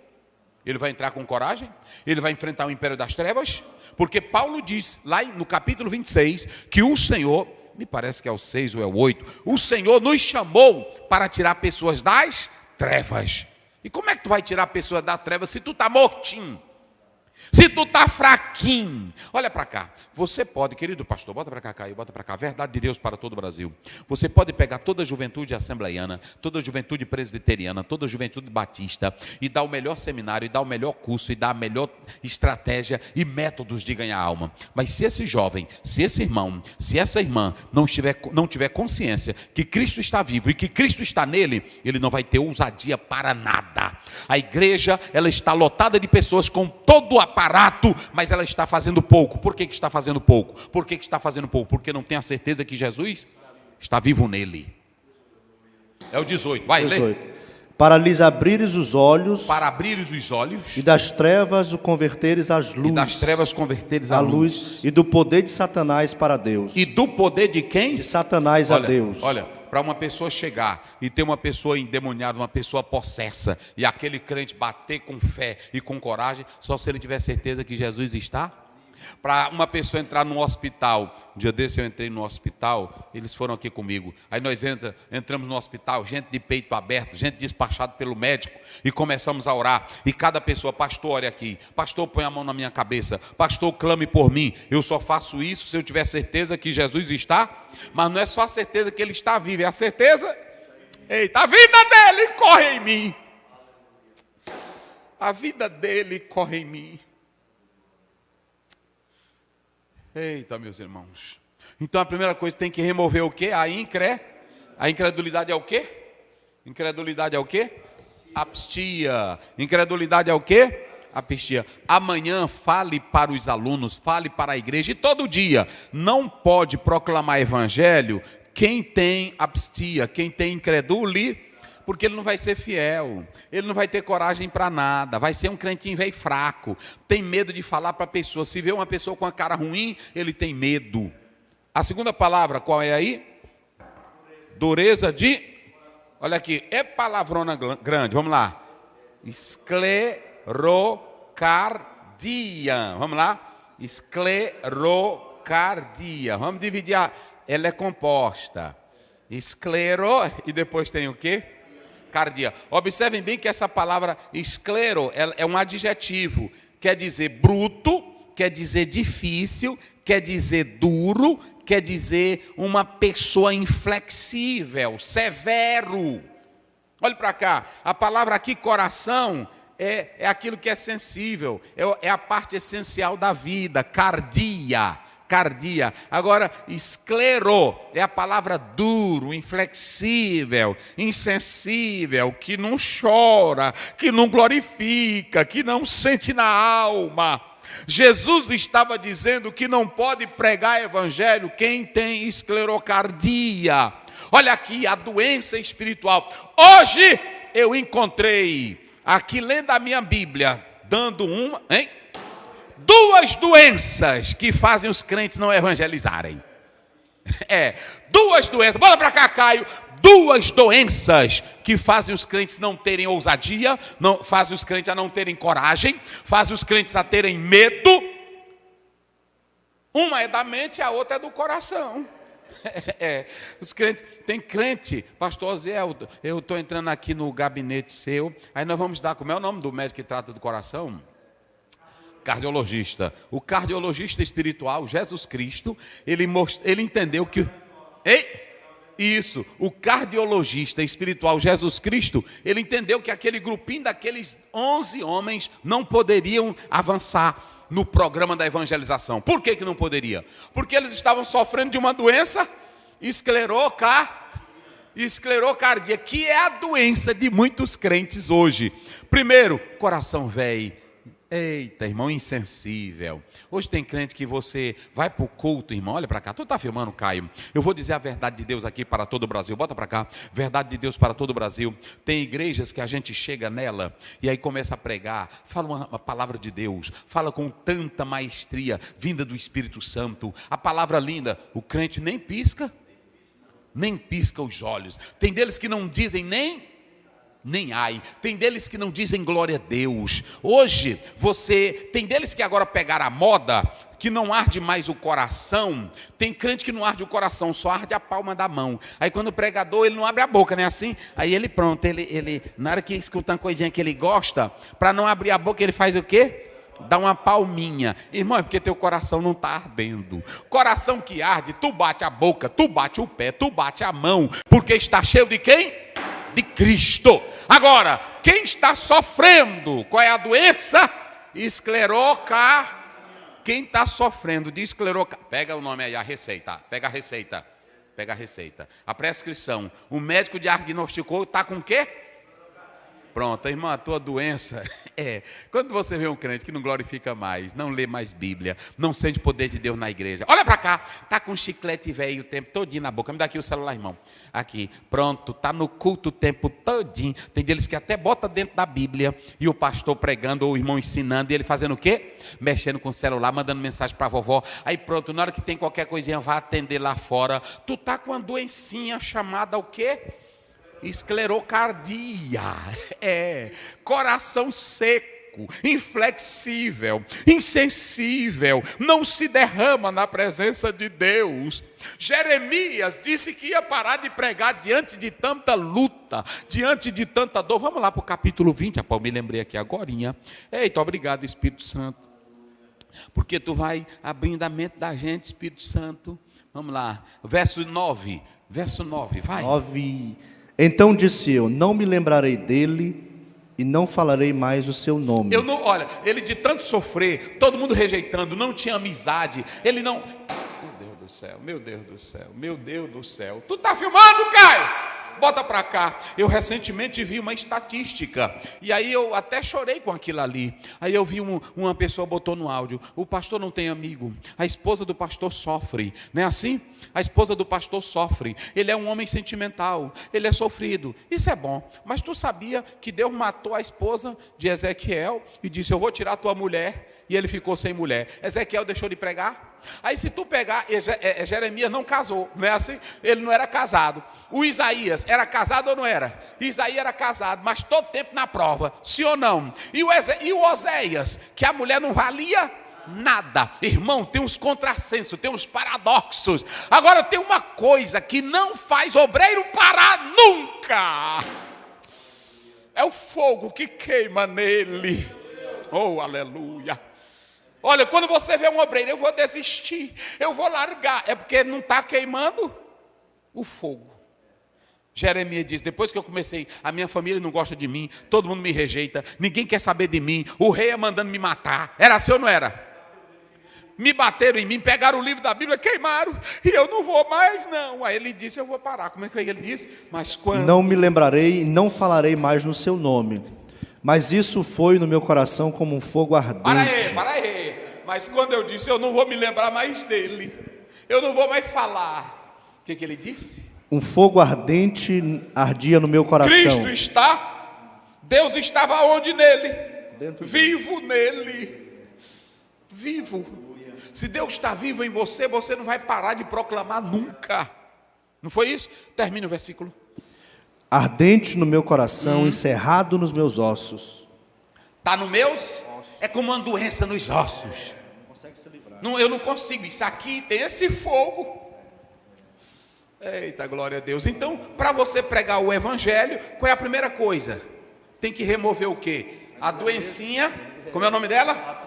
Ele vai entrar com coragem? Ele vai enfrentar o império das trevas? Porque Paulo diz, lá no capítulo 26, que o Senhor, me parece que é o 6 ou é o 8, o Senhor nos chamou para tirar pessoas das trevas. E como é que tu vai tirar pessoas da treva se tu está mortinho? Se tu está fraquinho? Olha para cá. Você pode, querido pastor, bota para cá, Caio, bota para cá. Verdade de Deus para todo o Brasil. Você pode pegar toda a juventude assembleiana, toda a juventude presbiteriana, toda a juventude batista e dar o melhor seminário, e dar o melhor curso, e dar a melhor estratégia e métodos de ganhar alma. Mas se esse jovem, se esse irmão, se essa irmã não tiver consciência que Cristo está vivo e que Cristo está nele, ele não vai ter ousadia para nada. A igreja, ela está lotada de pessoas com todo o aparato, mas ela está fazendo pouco. Por que está fazendo pouco? Por que está fazendo pouco? Porque não tem a certeza que Jesus está vivo nele. É o 18, vai 18. ler. Para lhes abrires os olhos, Para abrires os olhos e das trevas o converteres às luz, e das trevas converteres à à luz, e do poder de Satanás para Deus. E do poder de quem? De Satanás a Deus. Olha, para uma pessoa chegar e ter uma pessoa endemoniada, uma pessoa possessa, e aquele crente bater com fé e com coragem, só se ele tiver certeza que Jesus está. Para uma pessoa entrar num hospital, um dia desse eu entrei no hospital, eles foram aqui comigo, aí nós entramos no hospital, gente de peito aberto, gente despachada pelo médico, e começamos a orar, e cada pessoa, pastor, olha aqui, pastor, põe a mão na minha cabeça, pastor, clame por mim, eu só faço isso se eu tiver certeza que Jesus está, mas não é só a certeza que ele está vivo, é a certeza, eita, a vida dele corre em mim, a vida dele corre em mim. Eita, meus irmãos. Então a primeira coisa tem que remover o quê? A incredulidade é o quê? Incredulidade é o quê? Apistia. Incredulidade é o quê? Apistia. Amanhã fale para os alunos, fale para a igreja, e todo dia não pode proclamar evangelho quem tem apistia, quem tem incredulidade, porque ele não vai ser fiel, ele não vai ter coragem para nada, vai ser um crentinho velho fraco, tem medo de falar para a pessoa, se vê uma pessoa com a cara ruim, ele tem medo. A segunda palavra, qual é aí? Dureza de, olha aqui, é palavrona grande, vamos lá, esclerocardia, vamos lá, esclerocardia, vamos dividir, ela é composta, esclero, e depois tem o quê? Cardia. Observem bem que essa palavra esclero é um adjetivo, quer dizer bruto, quer dizer difícil, quer dizer duro, quer dizer uma pessoa inflexível, severo. Olhe para cá, a palavra aqui coração é aquilo que é sensível, é a parte essencial da vida, cardia. Agora, esclero é a palavra duro, inflexível, insensível, que não chora, que não glorifica, que não sente na alma. Jesus estava dizendo que não pode pregar evangelho quem tem esclerocardia. Olha aqui a doença espiritual. Hoje eu encontrei, aqui lendo a minha Bíblia, dando uma, duas doenças que fazem os crentes não evangelizarem. Duas doenças. Bora para cá, Caio. Duas doenças que fazem os crentes não terem ousadia, fazem os crentes a não terem coragem, fazem os crentes a terem medo. Uma é da mente, a outra é do coração. Os crentes, tem crente, pastor Zé, eu estou entrando aqui no gabinete seu, aí nós vamos dar, como é o nome do médico que trata do coração? Cardiologista. O cardiologista espiritual, Jesus Cristo, ele entendeu que... Isso, o cardiologista espiritual, Jesus Cristo, ele entendeu que aquele grupinho daqueles 11 homens não poderiam avançar no programa da evangelização. Por que não poderia? Porque eles estavam sofrendo de uma doença Esclerocardia, que é a doença de muitos crentes hoje. Primeiro, coração velho. Eita, irmão, insensível. Hoje tem crente que você vai para o culto, irmão, olha para cá. Tu está filmando, Caio? Eu vou dizer a verdade de Deus aqui para todo o Brasil. Bota para cá, verdade de Deus para todo o Brasil. Tem igrejas que a gente chega nela e aí começa a pregar, fala uma palavra de Deus, fala com tanta maestria, vinda do Espírito Santo, a palavra linda, o crente nem pisca os olhos. Tem deles que não dizem nem ai. Tem deles que não dizem glória a Deus. Hoje, tem deles que agora pegaram a moda, que não arde mais o coração. Tem crente que não arde o coração, só arde a palma da mão. Aí quando o pregador, ele não abre a boca, né? Assim, aí ele pronto, ele na hora que escuta uma coisinha que ele gosta, para não abrir a boca, ele faz o quê? Dá uma palminha. Irmão, é porque teu coração não está ardendo. Coração que arde, tu bate a boca, tu bate o pé, tu bate a mão, porque está cheio de quem? De Cristo. Agora, quem está sofrendo? Qual é a doença? Quem está sofrendo de esclerocardia? Pega o nome aí, a receita. Pega a receita. A prescrição. O médico diagnosticou, está com o quê? Pronto, irmão, a tua doença quando você vê um crente que não glorifica mais, não lê mais Bíblia, não sente o poder de Deus na igreja, olha para cá, tá com um chiclete velho o tempo todinho na boca, me dá aqui o celular, irmão, aqui, pronto, tá no culto o tempo todinho, tem deles que até bota dentro da Bíblia, e o pastor pregando, ou o irmão ensinando, e ele fazendo o quê? Mexendo com o celular, mandando mensagem para a vovó, aí pronto, na hora que tem qualquer coisinha, vai atender lá fora, tu tá com uma doencinha chamada o quê? Esclerocardia, coração seco, inflexível, insensível, não se derrama na presença de Deus. Jeremias disse que ia parar de pregar diante de tanta luta, diante de tanta dor. Vamos lá para o capítulo 20, rapaz, eu me lembrei aqui agorinha. Eita, obrigado, Espírito Santo, porque tu vai abrindo a mente da gente, Espírito Santo. Vamos lá, verso 9, vai. 9. Então disse eu, não me lembrarei dele e não falarei mais o seu nome. Olha, ele de tanto sofrer, todo mundo rejeitando, não tinha amizade, ele não... Meu Deus do céu. Tu tá filmando, Caio? Bota para cá. Eu recentemente vi uma estatística, e aí eu até chorei com aquilo ali. Aí eu vi uma pessoa botou no áudio: o pastor não tem amigo, a esposa do pastor sofre, não é assim? A esposa do pastor sofre, ele é um homem sentimental, ele é sofrido. Isso é bom, mas tu sabia que Deus matou a esposa de Ezequiel e disse: eu vou tirar tua mulher, e ele ficou sem mulher. Ezequiel deixou de pregar. Aí se tu pegar, Jeremias não casou, não é assim? Ele não era casado. O Isaías era casado ou não era? Isaías era casado, mas todo tempo na prova, sim ou não? E o Oséias, que a mulher não valia nada. Irmão, tem uns contrassensos, tem uns paradoxos. Agora tem uma coisa que não faz obreiro parar nunca: é o fogo que queima nele. Oh, aleluia. Olha, quando você vê um obreiro, eu vou desistir, eu vou largar, é porque não está queimando o fogo. Jeremias diz: depois que eu comecei, a minha família não gosta de mim, todo mundo me rejeita, ninguém quer saber de mim, o rei é mandando me matar. Era assim ou não era? Me bateram em mim, pegaram o livro da Bíblia, queimaram, e eu não vou mais não. Aí ele disse: eu vou parar. Como é que ele disse? Mas quando... Não me lembrarei e não falarei mais no seu nome. Mas isso foi no meu coração como um fogo ardente. Para aí. Mas quando eu disse: eu não vou me lembrar mais dele, eu não vou mais falar, o que ele disse? Um fogo ardente ardia no meu coração. Cristo está, Deus estava onde nele? Dentro vivo nele, vivo. Se Deus está vivo em você, você não vai parar de proclamar nunca. Não foi isso? Termina o versículo. Ardente no meu coração, encerrado nos meus ossos. Está nos meus? É como uma doença nos ossos. Não consegue se livrar. Não, eu não consigo. Isso aqui tem esse fogo. Eita, glória a Deus. Então, para você pregar o evangelho, qual é a primeira coisa? Tem que remover o quê? A doencinha. Como é o nome dela?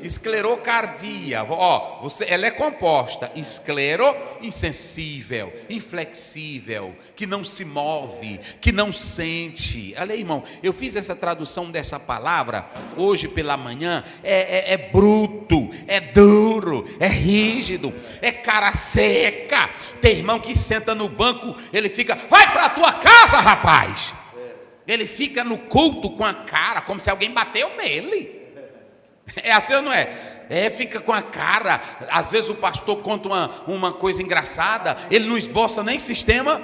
Esclerocardia. Ó, ela é composta: esclero, insensível, inflexível, que não se move, que não sente. Olha aí, irmão, eu fiz essa tradução dessa palavra hoje pela manhã. É bruto, é duro, é rígido, é cara seca. Tem irmão que senta no banco, ele fica: vai para a tua casa, rapaz. Ele fica no culto com a cara como se alguém bateu nele. É assim ou não é? Fica com a cara. Às vezes o pastor conta uma coisa engraçada, ele não esboça nem sistema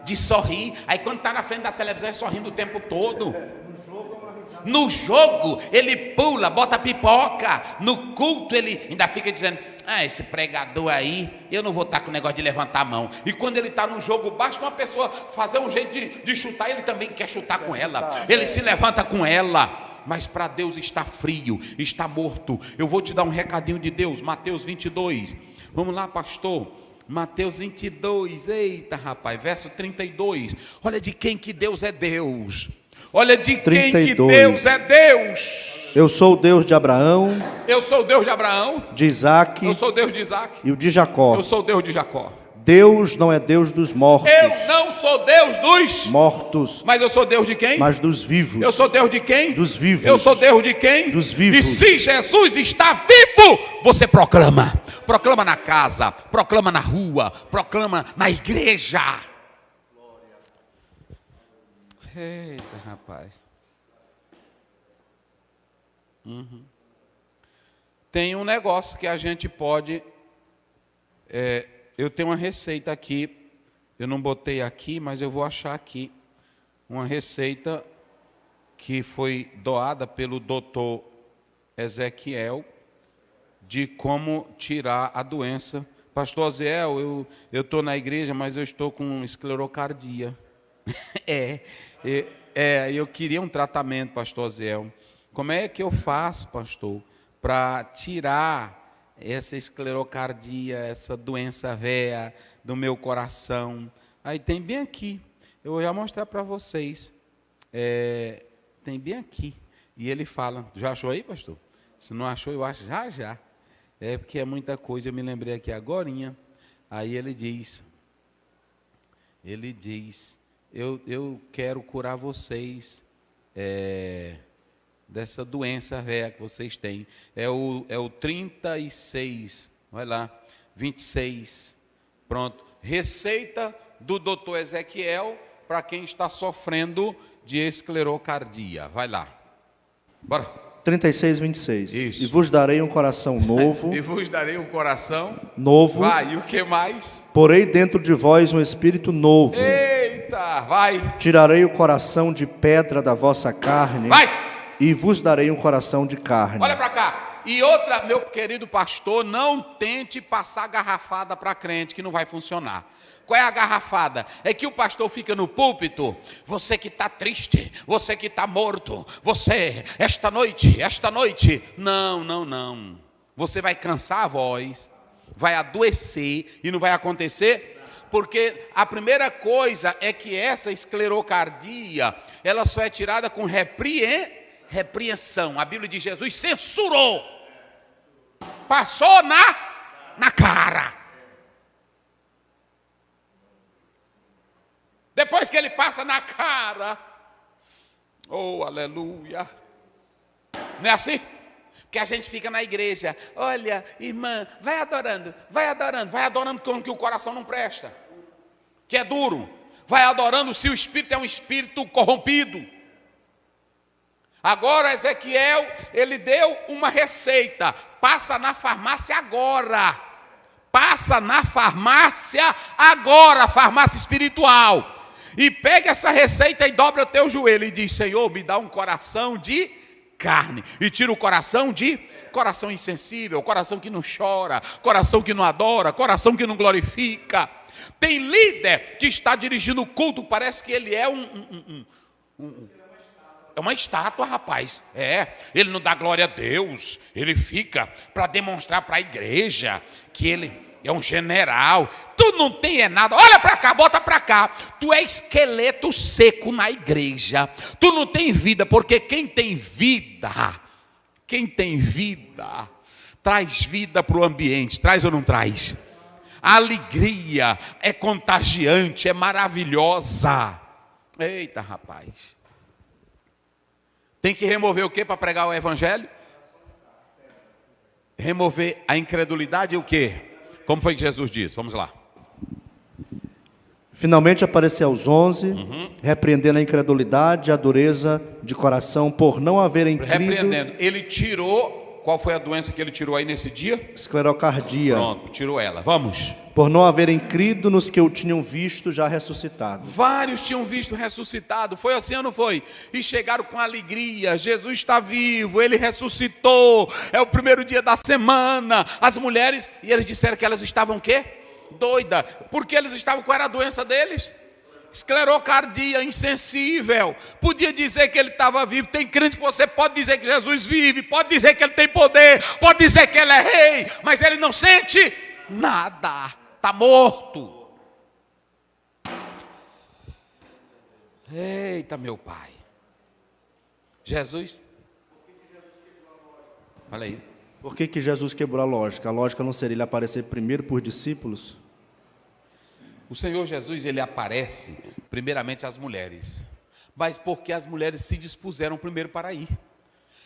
de sorrir. Aí quando está na frente da televisão é sorrindo o tempo todo. No jogo ele pula, bota pipoca. No culto ele ainda fica dizendo: esse pregador aí, eu não vou estar com o negócio de levantar a mão. E quando ele está no jogo, basta uma pessoa fazer um jeito de chutar, ele também quer chutar com ela. Ele se levanta com ela. Mas para Deus está frio, está morto. Eu vou te dar um recadinho de Deus. Mateus 22. Vamos lá, pastor. Mateus 22. Eita, rapaz, verso 32. Olha de quem que Deus é Deus. Olha de 32. Quem que Deus é Deus. Eu sou o Deus de Abraão. Eu sou o Deus de Abraão. De Isaac. Eu sou o Deus de Isaac. E o de Jacó. Eu sou o Deus de Jacó. Deus não é Deus dos mortos. Eu não sou Deus dos mortos. Mas eu sou Deus de quem? Mas dos vivos. Eu sou Deus de quem? Dos vivos. Eu sou Deus de quem? Dos vivos. E se Jesus está vivo, você proclama. Proclama na casa, proclama na rua, proclama na igreja. Eita, rapaz. Tem um negócio que a gente pode... eu tenho uma receita aqui, eu não botei aqui, mas eu vou achar aqui. Uma receita que foi doada pelo doutor Ezequiel, de como tirar a doença. Pastor Aziel, eu estou na igreja, mas eu estou com esclerocardia. Eu queria um tratamento, pastor Aziel. Como é que eu faço, pastor, para tirar essa esclerocardia, essa doença véia do meu coração? Aí tem bem aqui, eu vou já mostrar para vocês. Tem bem aqui. E ele fala, já achou aí, pastor? Se não achou, eu acho já. Porque é muita coisa, eu me lembrei aqui agorinha. Aí ele diz, eu quero curar vocês dessa doença véia que vocês têm. É o 36, vai lá, 26, pronto. Receita do doutor Ezequiel para quem está sofrendo de esclerocardia. Vai lá, bora. 36, 26. Isso. E vos darei um coração novo. E vos darei um coração novo. Vai, e o que mais? Porei dentro de vós um espírito novo. Eita, vai. Tirarei o coração de pedra da vossa carne. Vai. E vos darei um coração de carne. Olha para cá. E outra, meu querido pastor, não tente passar garrafada para crente, que não vai funcionar. Qual é a garrafada? É que o pastor fica no púlpito, você que está triste, você que está morto, você, esta noite. Não. Você vai cansar a voz, vai adoecer e não vai acontecer. Porque a primeira coisa é que essa esclerocardia, ela só é tirada com repreensão. A Bíblia de Jesus censurou. Passou na cara. Depois que ele passa na cara, oh, aleluia. Não é assim? Porque a gente fica na igreja, olha, irmã, vai adorando com que o coração não presta, que é duro. Vai adorando se o espírito é um espírito corrompido. Agora Ezequiel, ele deu uma receita. Passa na farmácia agora. Passa na farmácia agora, farmácia espiritual. E pega essa receita e dobra o teu joelho e diz: Senhor, me dá um coração de carne. E tira o coração de coração insensível, coração que não chora, coração que não adora, coração que não glorifica. Tem líder que está dirigindo o culto, parece que ele é é uma estátua, rapaz. Ele não dá glória a Deus. Ele fica para demonstrar para a igreja que ele é um general. Tu não tem nada. Olha para cá, bota para cá. Tu é esqueleto seco na igreja. Tu não tem vida, porque quem tem vida traz vida para o ambiente, traz ou não traz? A alegria é contagiante, é maravilhosa. Eita, rapaz. Tem que remover o que para pregar o evangelho? Remover a incredulidade e o quê? Como foi que Jesus disse? Vamos lá. Finalmente apareceu aos 11, repreendendo a incredulidade e a dureza de coração, por não haverem crido. Repreendendo. Ele tirou. Qual foi a doença que ele tirou aí nesse dia? Esclerocardia. Pronto, tirou ela. Vamos. Por não haverem crido nos que o tinham visto já ressuscitado. Vários tinham visto ressuscitado. Foi assim ou não foi? E chegaram com alegria. Jesus está vivo, ele ressuscitou. É o primeiro dia da semana. As mulheres, e eles disseram que elas estavam o quê? Doida. Porque eles estavam, qual era a doença deles? Esclerocardia, insensível. Podia dizer que ele estava vivo. Tem crente que você pode dizer que Jesus vive, pode dizer que ele tem poder, pode dizer que ele é rei, mas ele não sente nada. Está morto. Eita, meu pai. Jesus? Olha aí. Por que Jesus quebrou a lógica? A lógica não seria ele aparecer primeiro por discípulos? O Senhor Jesus, ele aparece primeiramente às mulheres, mas porque as mulheres se dispuseram primeiro para ir.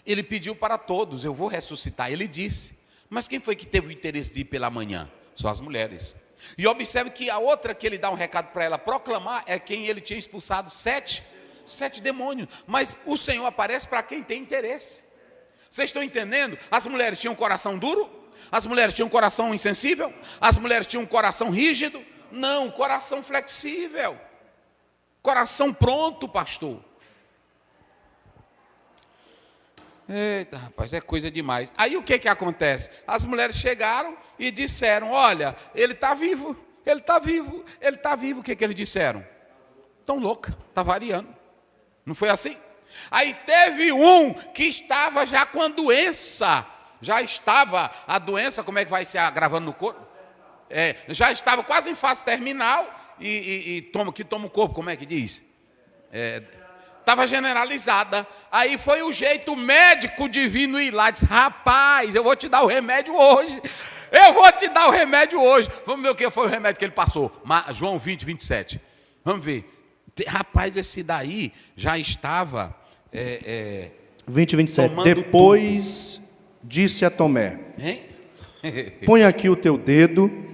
Ele pediu para todos, eu vou ressuscitar, ele disse. Mas quem foi que teve o interesse de ir pela manhã? Só as mulheres. E observe que a outra que ele dá um recado para ela proclamar é quem ele tinha expulsado sete demônios. Mas o Senhor aparece para quem tem interesse. Vocês estão entendendo? As mulheres tinham um coração duro? As mulheres tinham um coração insensível? As mulheres tinham um coração rígido? Não, coração flexível. Coração pronto, pastor. Eita, rapaz, é coisa demais. Aí o que acontece? As mulheres chegaram e disseram, olha, ele está vivo, ele está vivo, ele está vivo. O que eles disseram? Estão louca, está variando. Não foi assim? Aí teve um que estava já com a doença. Já estava a doença, como é que vai se agravando no corpo? Já estava quase em fase terminal que toma o corpo, como é que diz? Estava generalizada. Aí foi o jeito médico divino ir lá, disse, rapaz, eu vou te dar o remédio hoje. Eu vou te dar o remédio hoje. Vamos ver o que foi o remédio que ele passou. João 20, 27. Vamos ver. Rapaz, esse daí já estava 20, 27. Depois disse a Tomé, põe aqui o teu dedo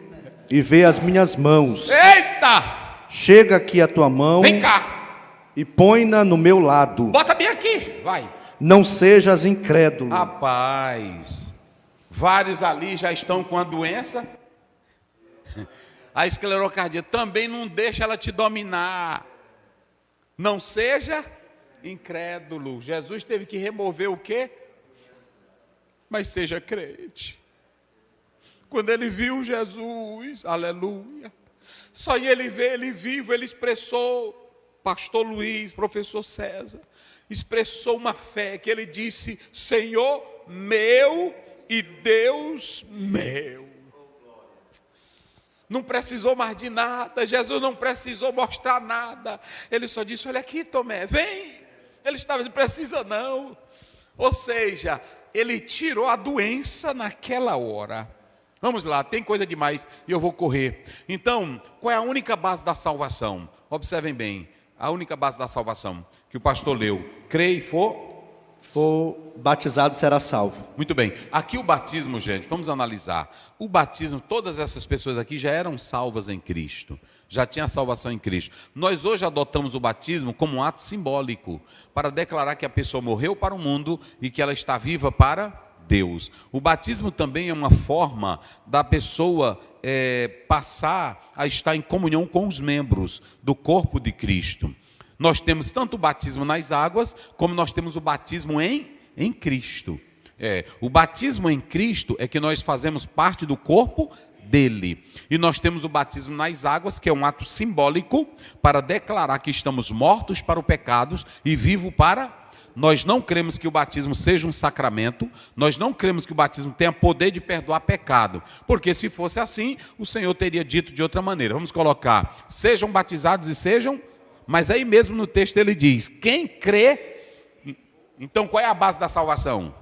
e vê as minhas mãos. Eita! Chega aqui a tua mão. Vem cá. E põe-na no meu lado. Bota bem aqui, vai. Não sejas incrédulo. Rapaz, vários ali já estão com a doença. A esclerocardia também não deixa ela te dominar. Não seja incrédulo. Jesus teve que remover o quê? Mas seja crente. Quando ele viu Jesus, aleluia, só ele vê ele vivo, ele expressou, pastor Luiz, professor César, expressou uma fé que ele disse, Senhor meu e Deus meu. Não precisou mais de nada, Jesus não precisou mostrar nada, ele só disse, olha aqui Tomé, vem. Ele estava dizendo, precisa não. Ou seja, ele tirou a doença naquela hora. Vamos lá, tem coisa demais e eu vou correr. Então, qual é a única base da salvação? Observem bem, a única base da salvação que o pastor leu. Crê e for batizado será salvo. Muito bem, aqui o batismo, gente, vamos analisar. O batismo, todas essas pessoas aqui já eram salvas em Cristo. Já tinha salvação em Cristo. Nós hoje adotamos o batismo como um ato simbólico, para declarar que a pessoa morreu para o mundo e que ela está viva para Deus. O batismo também é uma forma da pessoa passar a estar em comunhão com os membros do corpo de Cristo. Nós temos tanto o batismo nas águas, como nós temos o batismo em Cristo. O batismo em Cristo é que nós fazemos parte do corpo dele. E nós temos o batismo nas águas, que é um ato simbólico para declarar que estamos mortos para os pecados e vivos para... Nós não cremos que o batismo seja um sacramento, nós não cremos que o batismo tenha poder de perdoar pecado, porque se fosse assim, o Senhor teria dito de outra maneira. Vamos colocar, sejam batizados e sejam, mas aí mesmo no texto ele diz, quem crê, então qual é a base da salvação?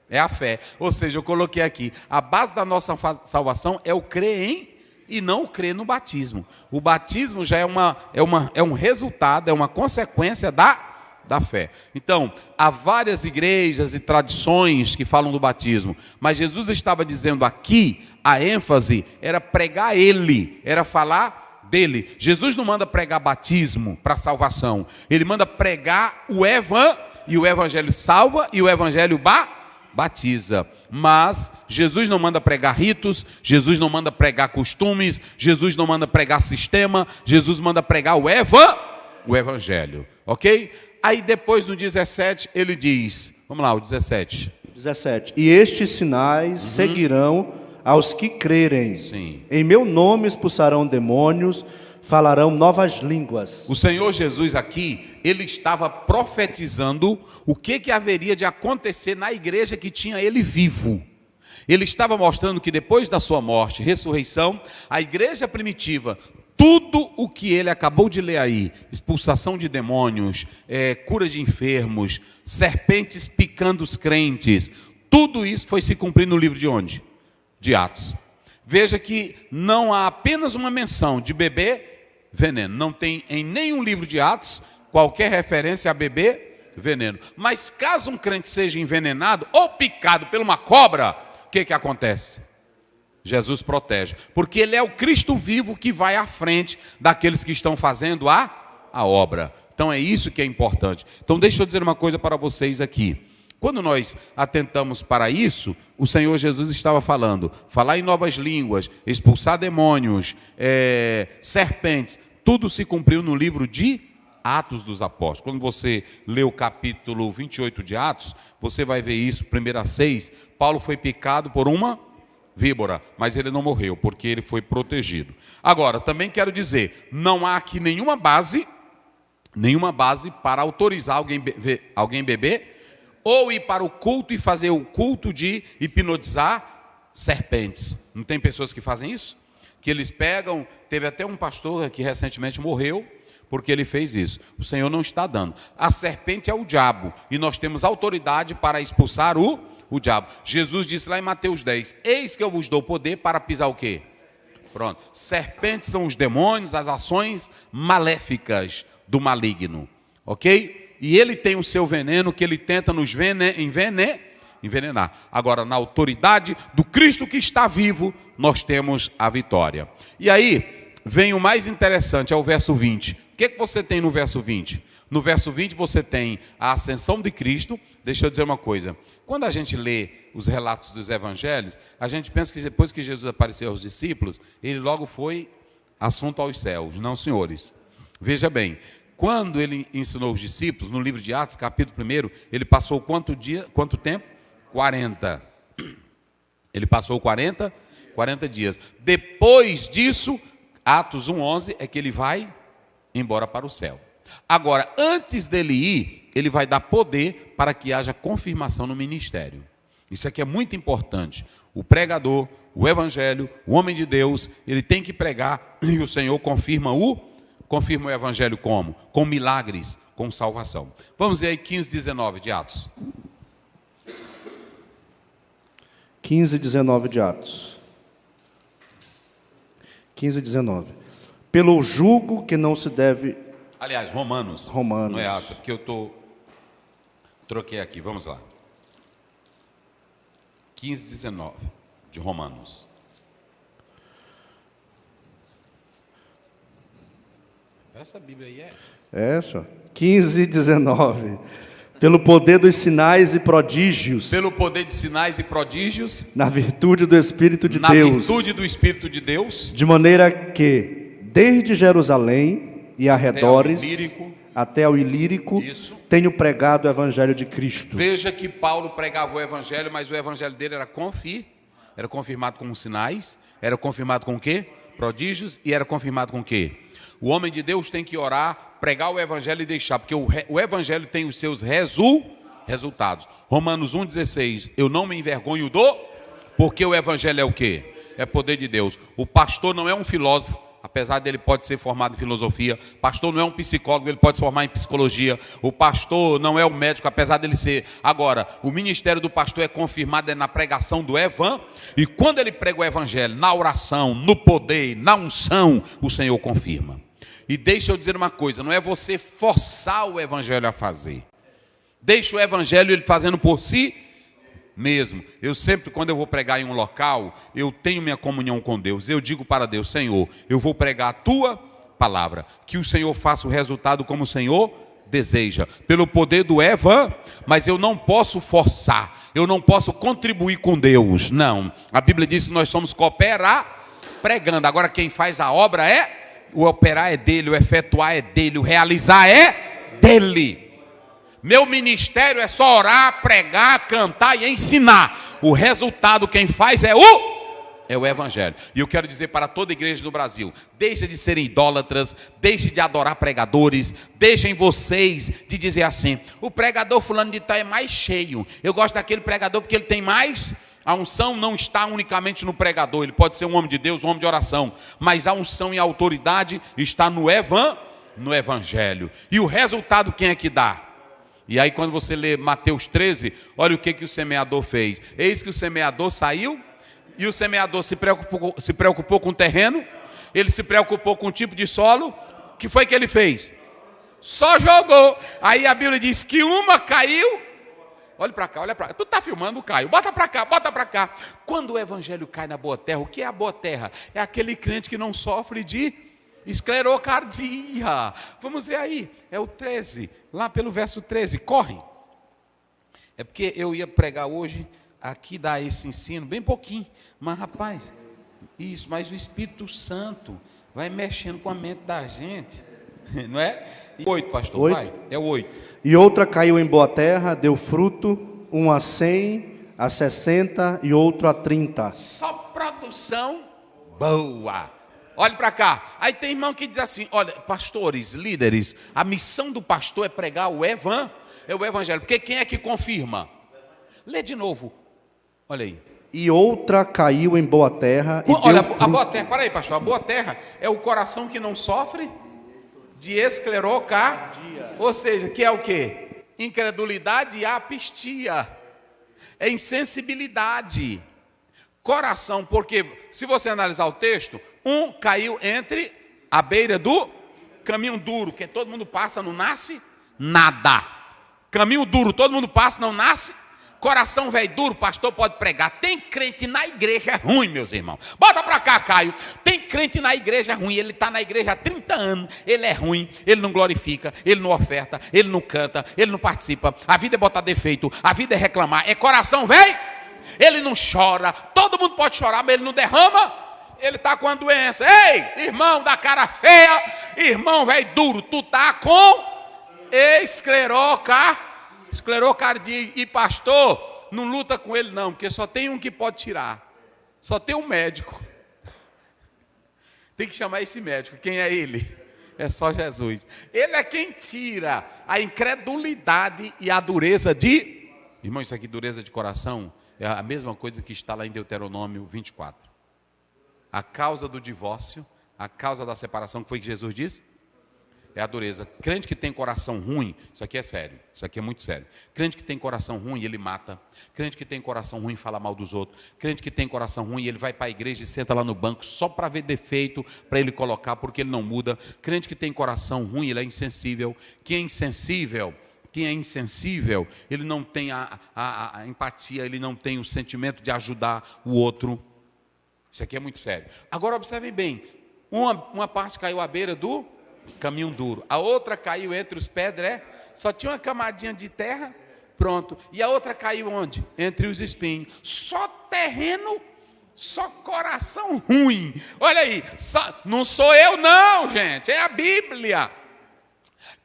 É a fé. Ou seja, eu coloquei aqui, a base da nossa salvação é o crer em e não o crer no batismo. O batismo já é um resultado, é uma consequência da fé. Então, há várias igrejas e tradições que falam do batismo, mas Jesus estava dizendo aqui, a ênfase era pregar ele, era falar dele. Jesus não manda pregar batismo para salvação, ele manda pregar o evangelho, e o evangelho salva e o evangelho batiza. Mas Jesus não manda pregar ritos, Jesus não manda pregar costumes, Jesus não manda pregar sistema, Jesus manda pregar o evangelho, ok? Aí depois no 17 ele diz, vamos lá, o 17. 17. E estes sinais seguirão aos que crerem. Sim. Em meu nome expulsarão demônios, falarão novas línguas. O Senhor Jesus aqui, ele estava profetizando o que haveria de acontecer na igreja que tinha ele vivo. Ele estava mostrando que depois da sua morte, ressurreição, a igreja primitiva, tudo o que ele acabou de ler aí, expulsação de demônios, cura de enfermos, serpentes picando os crentes, tudo isso foi se cumprir no livro de onde? De Atos. Veja que não há apenas uma menção de beber veneno. Não tem em nenhum livro de Atos qualquer referência a beber veneno. Mas caso um crente seja envenenado ou picado por uma cobra, o que acontece? Jesus protege, porque ele é o Cristo vivo que vai à frente daqueles que estão fazendo a obra. Então é isso que é importante. Então deixa eu dizer uma coisa para vocês aqui. Quando nós atentamos para isso, o Senhor Jesus estava falando, falar em novas línguas, expulsar demônios, serpentes, tudo se cumpriu no livro de Atos dos Apóstolos. Quando você lê o capítulo 28 de Atos, você vai ver isso, 1-6, Paulo foi picado por uma víbora, mas ele não morreu, porque ele foi protegido. Agora, também quero dizer, não há aqui nenhuma base para autorizar alguém beber, ou ir para o culto e fazer o culto de hipnotizar serpentes. Não tem pessoas que fazem isso? Que eles pegam, teve até um pastor que recentemente morreu, porque ele fez isso. O Senhor não está dando. A serpente é o diabo, e nós temos autoridade para expulsar o diabo. Jesus disse lá em Mateus 10, eis que eu vos dou poder para pisar o quê? Pronto. Serpentes são os demônios, as ações maléficas do maligno, ok? E ele tem o seu veneno que ele tenta nos envenenar. Agora, na autoridade do Cristo que está vivo, nós temos a vitória. E aí, vem o mais interessante, é o verso 20. O que você tem no verso 20? No verso 20 você tem a ascensão de Cristo. Deixa eu dizer uma coisa. Quando a gente lê os relatos dos evangelhos, a gente pensa que depois que Jesus apareceu aos discípulos, ele logo foi assunto aos céus. Não, senhores. Veja bem, quando ele ensinou os discípulos, no livro de Atos, capítulo 1, ele passou quanto tempo? 40. Ele passou 40 dias. Depois disso, Atos 1:11, é que ele vai embora para o céu. Agora, antes dele ir, ele vai dar poder para que haja confirmação no ministério. Isso aqui é muito importante. O pregador, o evangelho, o homem de Deus, ele tem que pregar e o Senhor confirma o evangelho como? Com milagres, com salvação. Vamos ver aí 15:19 de Atos. 15:19 de Atos. 15:19. Pelo jugo que não se deve... Aliás, Romanos. Não é Atos, porque eu troquei aqui, vamos lá. 15:19 de Romanos. Essa Bíblia aí é? Só. 15:19. Pelo poder dos sinais e prodígios. Pelo poder de sinais e prodígios. Na virtude do Espírito de Deus. Na virtude do Espírito de Deus. De maneira que, desde Jerusalém e arredores, até ao Ilírico, tenho pregado o Evangelho de Cristo. Veja que Paulo pregava o Evangelho, mas o Evangelho dele era confirmado com sinais, era confirmado com o quê? Prodígios, e era confirmado com o quê? O homem de Deus tem que orar, pregar o Evangelho e deixar, porque o Evangelho tem os seus resultados. Romanos 1,16, eu não me envergonho porque o Evangelho é o quê? É poder de Deus. O pastor não é um filósofo, apesar dele pode ser formado em filosofia. Pastor não é um psicólogo, ele pode se formar em psicologia. O pastor não é um médico, apesar dele ser. Agora, o ministério do pastor é confirmado na pregação do evangelho. E quando ele prega o evangelho, na oração, no poder, na unção, o Senhor confirma. E deixa eu dizer uma coisa, não é você forçar o evangelho a fazer. Deixa o evangelho ele fazendo por si mesmo. Eu sempre, quando eu vou pregar em um local, eu tenho minha comunhão com Deus. Eu digo para Deus: Senhor, eu vou pregar a tua palavra. Que o Senhor faça o resultado como o Senhor deseja, pelo poder do evangelho. Mas eu não posso forçar, eu não posso contribuir com Deus. Não. A Bíblia diz que nós somos cooperar pregando. Agora quem faz a obra o operar é dele, o efetuar é dele, o realizar é dele. Meu ministério é só orar, pregar, cantar e ensinar. O resultado quem faz é o evangelho. E eu quero dizer para toda a igreja do Brasil: deixe de serem idólatras, deixe de adorar pregadores, deixem vocês de dizer assim: o pregador fulano de tal é mais cheio, eu gosto daquele pregador porque ele tem mais. A unção não está unicamente no pregador, ele pode ser um homem de Deus, um homem de oração, mas a unção e a autoridade está no evangelho. E o resultado quem é que dá? E aí quando você lê Mateus 13, olha o que o semeador fez. Eis que o semeador saiu, e o semeador se preocupou com o terreno, ele se preocupou com o tipo de solo. O que foi que ele fez? Só jogou. Aí a Bíblia diz que uma caiu. Olha para cá, olha para cá. Tu está filmando, Caio. Bota para cá, bota para cá. Quando o evangelho cai na boa terra, o que é a boa terra? É aquele crente que não sofre de esclerocardia. Vamos ver aí, é o 13, lá pelo verso 13, corre. É porque eu ia pregar hoje, aqui dar esse ensino, bem pouquinho, mas rapaz, isso, mas o Espírito Santo vai mexendo com a mente da gente, não é? 8, pastor, 8. Vai, é o 8. E outra caiu em boa terra, deu fruto, um a 100, a 60 e outro a 30. Só produção boa. Olhe para cá, aí tem irmão que diz assim: olha, pastores, líderes, a missão do pastor é pregar o evangelho, porque quem é que confirma? Lê de novo, olha aí. E outra caiu em boa terra e olha, deu fruto. A boa terra, para aí pastor, a boa terra é o coração que não sofre de esclerocardia, ou seja, que é o quê? Incredulidade e apistia, é insensibilidade. Coração, porque se você analisar o texto, um caiu entre a beira do caminho duro, que todo mundo passa, não nasce nada. Caminho duro, todo mundo passa, não nasce. Coração velho duro, pastor pode pregar. Tem crente na igreja ruim, meus irmãos. Bota para cá, Caio. Tem crente na igreja ruim, ele está na igreja há 30 anos, ele é ruim, ele não glorifica, ele não oferta, ele não canta, ele não participa. A vida é botar defeito, a vida é reclamar. É coração velho. Ele não chora, todo mundo pode chorar, mas ele não derrama, ele está com a doença. Ei, irmão da cara feia, irmão velho duro, tu está com esclerocardia, e pastor, não luta com ele não, porque só tem um que pode tirar, só tem um médico, tem que chamar esse médico. Quem é ele? É só Jesus. Ele é quem tira a incredulidade e a dureza de... Irmão, isso aqui, dureza de coração, é a mesma coisa que está lá em Deuteronômio 24. A causa do divórcio, a causa da separação, que foi que Jesus disse? É a dureza. Crente que tem coração ruim, isso aqui é sério, isso aqui é muito sério. Crente que tem coração ruim, ele mata. Crente que tem coração ruim, fala mal dos outros. Crente que tem coração ruim, ele vai para a igreja e senta lá no banco só para ver defeito, para ele colocar, porque ele não muda. Crente que tem coração ruim, ele é insensível. Quem é insensível, ele não tem a empatia, ele não tem o sentimento de ajudar o outro. Isso aqui é muito sério. Agora observem bem, uma parte caiu à beira do caminho duro, a outra caiu entre os pedras, só tinha uma camadinha de terra, pronto. E a outra caiu onde? Entre os espinhos. Só terreno, só coração ruim. Olha aí, não sou eu não, gente, é a Bíblia.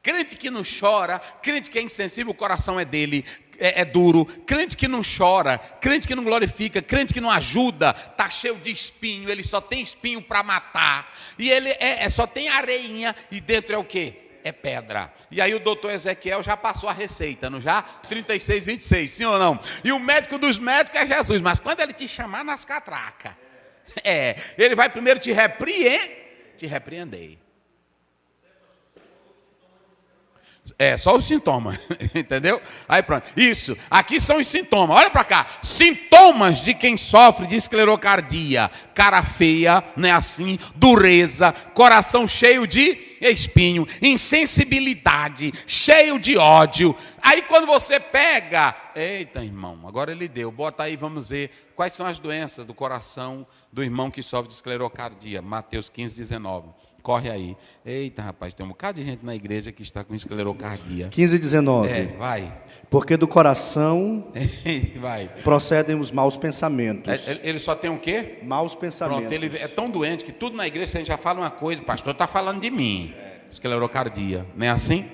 Crente que não chora, crente que é insensível, o coração é dele, é duro. Crente que não chora, crente que não glorifica, crente que não ajuda, está cheio de espinho, ele só tem espinho para matar. E ele só tem areinha e dentro é o quê? É pedra. E aí o doutor Ezequiel já passou a receita, não já? 36, 26, sim ou não? E o médico dos médicos é Jesus, mas quando ele te chamar nas catracas, ele vai primeiro te te repreender. É, só os sintomas, entendeu? Aí pronto, isso, aqui são os sintomas, olha para cá, sintomas de quem sofre de esclerocardia: cara feia, não é assim, dureza, coração cheio de espinho, insensibilidade, cheio de ódio. Aí quando você pega, eita irmão, agora ele deu, bota aí, vamos ver quais são as doenças do coração do irmão que sofre de esclerocardia, Mateus 15, 19. Corre aí. Eita, rapaz, tem um bocado de gente na igreja que está com esclerocardia. 15 e 19. Vai. Porque do coração Vai. procedem os maus pensamentos. Ele só tem o quê? Maus pensamentos. Pronto, ele é tão doente que tudo na igreja a gente já fala uma coisa, o pastor está falando de mim. Esclerocardia. Não é assim?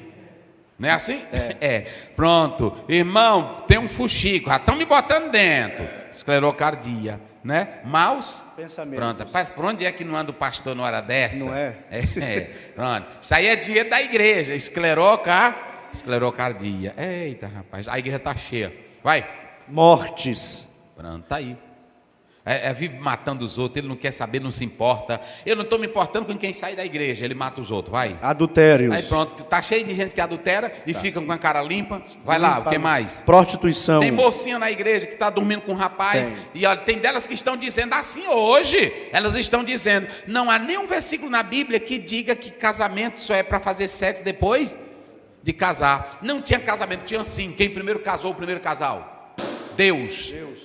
Não é assim? É. Pronto. Irmão, tem um fuxico, já estão me botando dentro. Esclerocardia. Né? Maus pensamentos. Pronto, rapaz, por onde é que não anda o pastor na hora dessa? Não é? Pronto. Isso aí é dinheiro da igreja. Esclerocardia. Eita, rapaz, a igreja está cheia. Vai. Mortes. Pronto, tá aí. Vive matando os outros, ele não quer saber, não se importa. Eu não estou me importando com quem sai da igreja, ele mata os outros, vai. Adultérios. Aí pronto, tá cheio de gente que adultera e fica com a cara limpa. Vai lá, o que mais? Prostituição. Tem mocinha na igreja que está dormindo com um rapaz. E olha, tem delas que estão dizendo assim hoje. Elas estão dizendo, não há nenhum versículo na Bíblia que diga que casamento só é para fazer sexo depois de casar. Não tinha casamento, tinha sim. Quem primeiro casou o primeiro casal?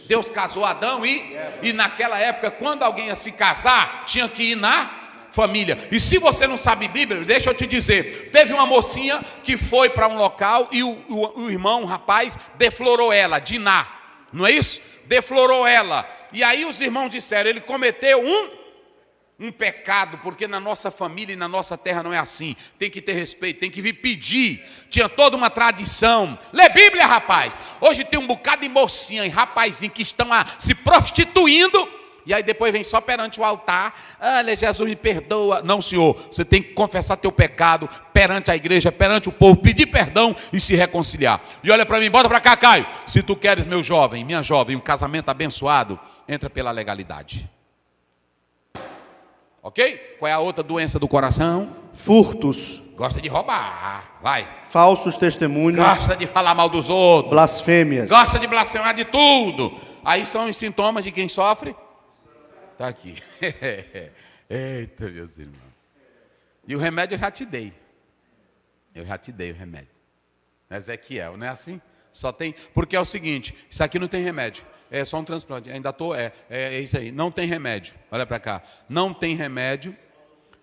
Deus casou Adão e naquela época, quando alguém ia se casar, tinha que ir na família. E se você não sabe Bíblia, deixa eu te dizer, teve uma mocinha que foi para um local e o irmão, o rapaz, deflorou ela, Diná, não é isso? Deflorou ela. E aí os irmãos disseram, ele cometeu um pecado, porque na nossa família e na nossa terra não é assim. Tem que ter respeito, tem que vir pedir. Tinha toda uma tradição. Lê Bíblia, rapaz. Hoje tem um bocado de mocinha e rapazinho que estão se prostituindo. E aí depois vem só perante o altar. Olha, Jesus me perdoa. Não, senhor, você tem que confessar teu pecado perante a igreja, perante o povo, pedir perdão e se reconciliar. E olha para mim, bota para cá, Caio. Se tu queres, meu jovem, minha jovem, um casamento abençoado, entra pela legalidade. Ok? Qual é a outra doença do coração? Furtos. Gosta de roubar, vai. Falsos testemunhos. Gosta de falar mal dos outros. Blasfêmias. Gosta de blasfemar de tudo. Aí são os sintomas de quem sofre. Está aqui. Eita, meus irmãos. E o remédio eu já te dei. Eu já te dei o remédio. Ezequiel, não é assim? Só tem. Porque é o seguinte: isso aqui não tem remédio. É só um transplante. Ainda estou. É isso aí. Não tem remédio. Olha para cá. Não tem remédio.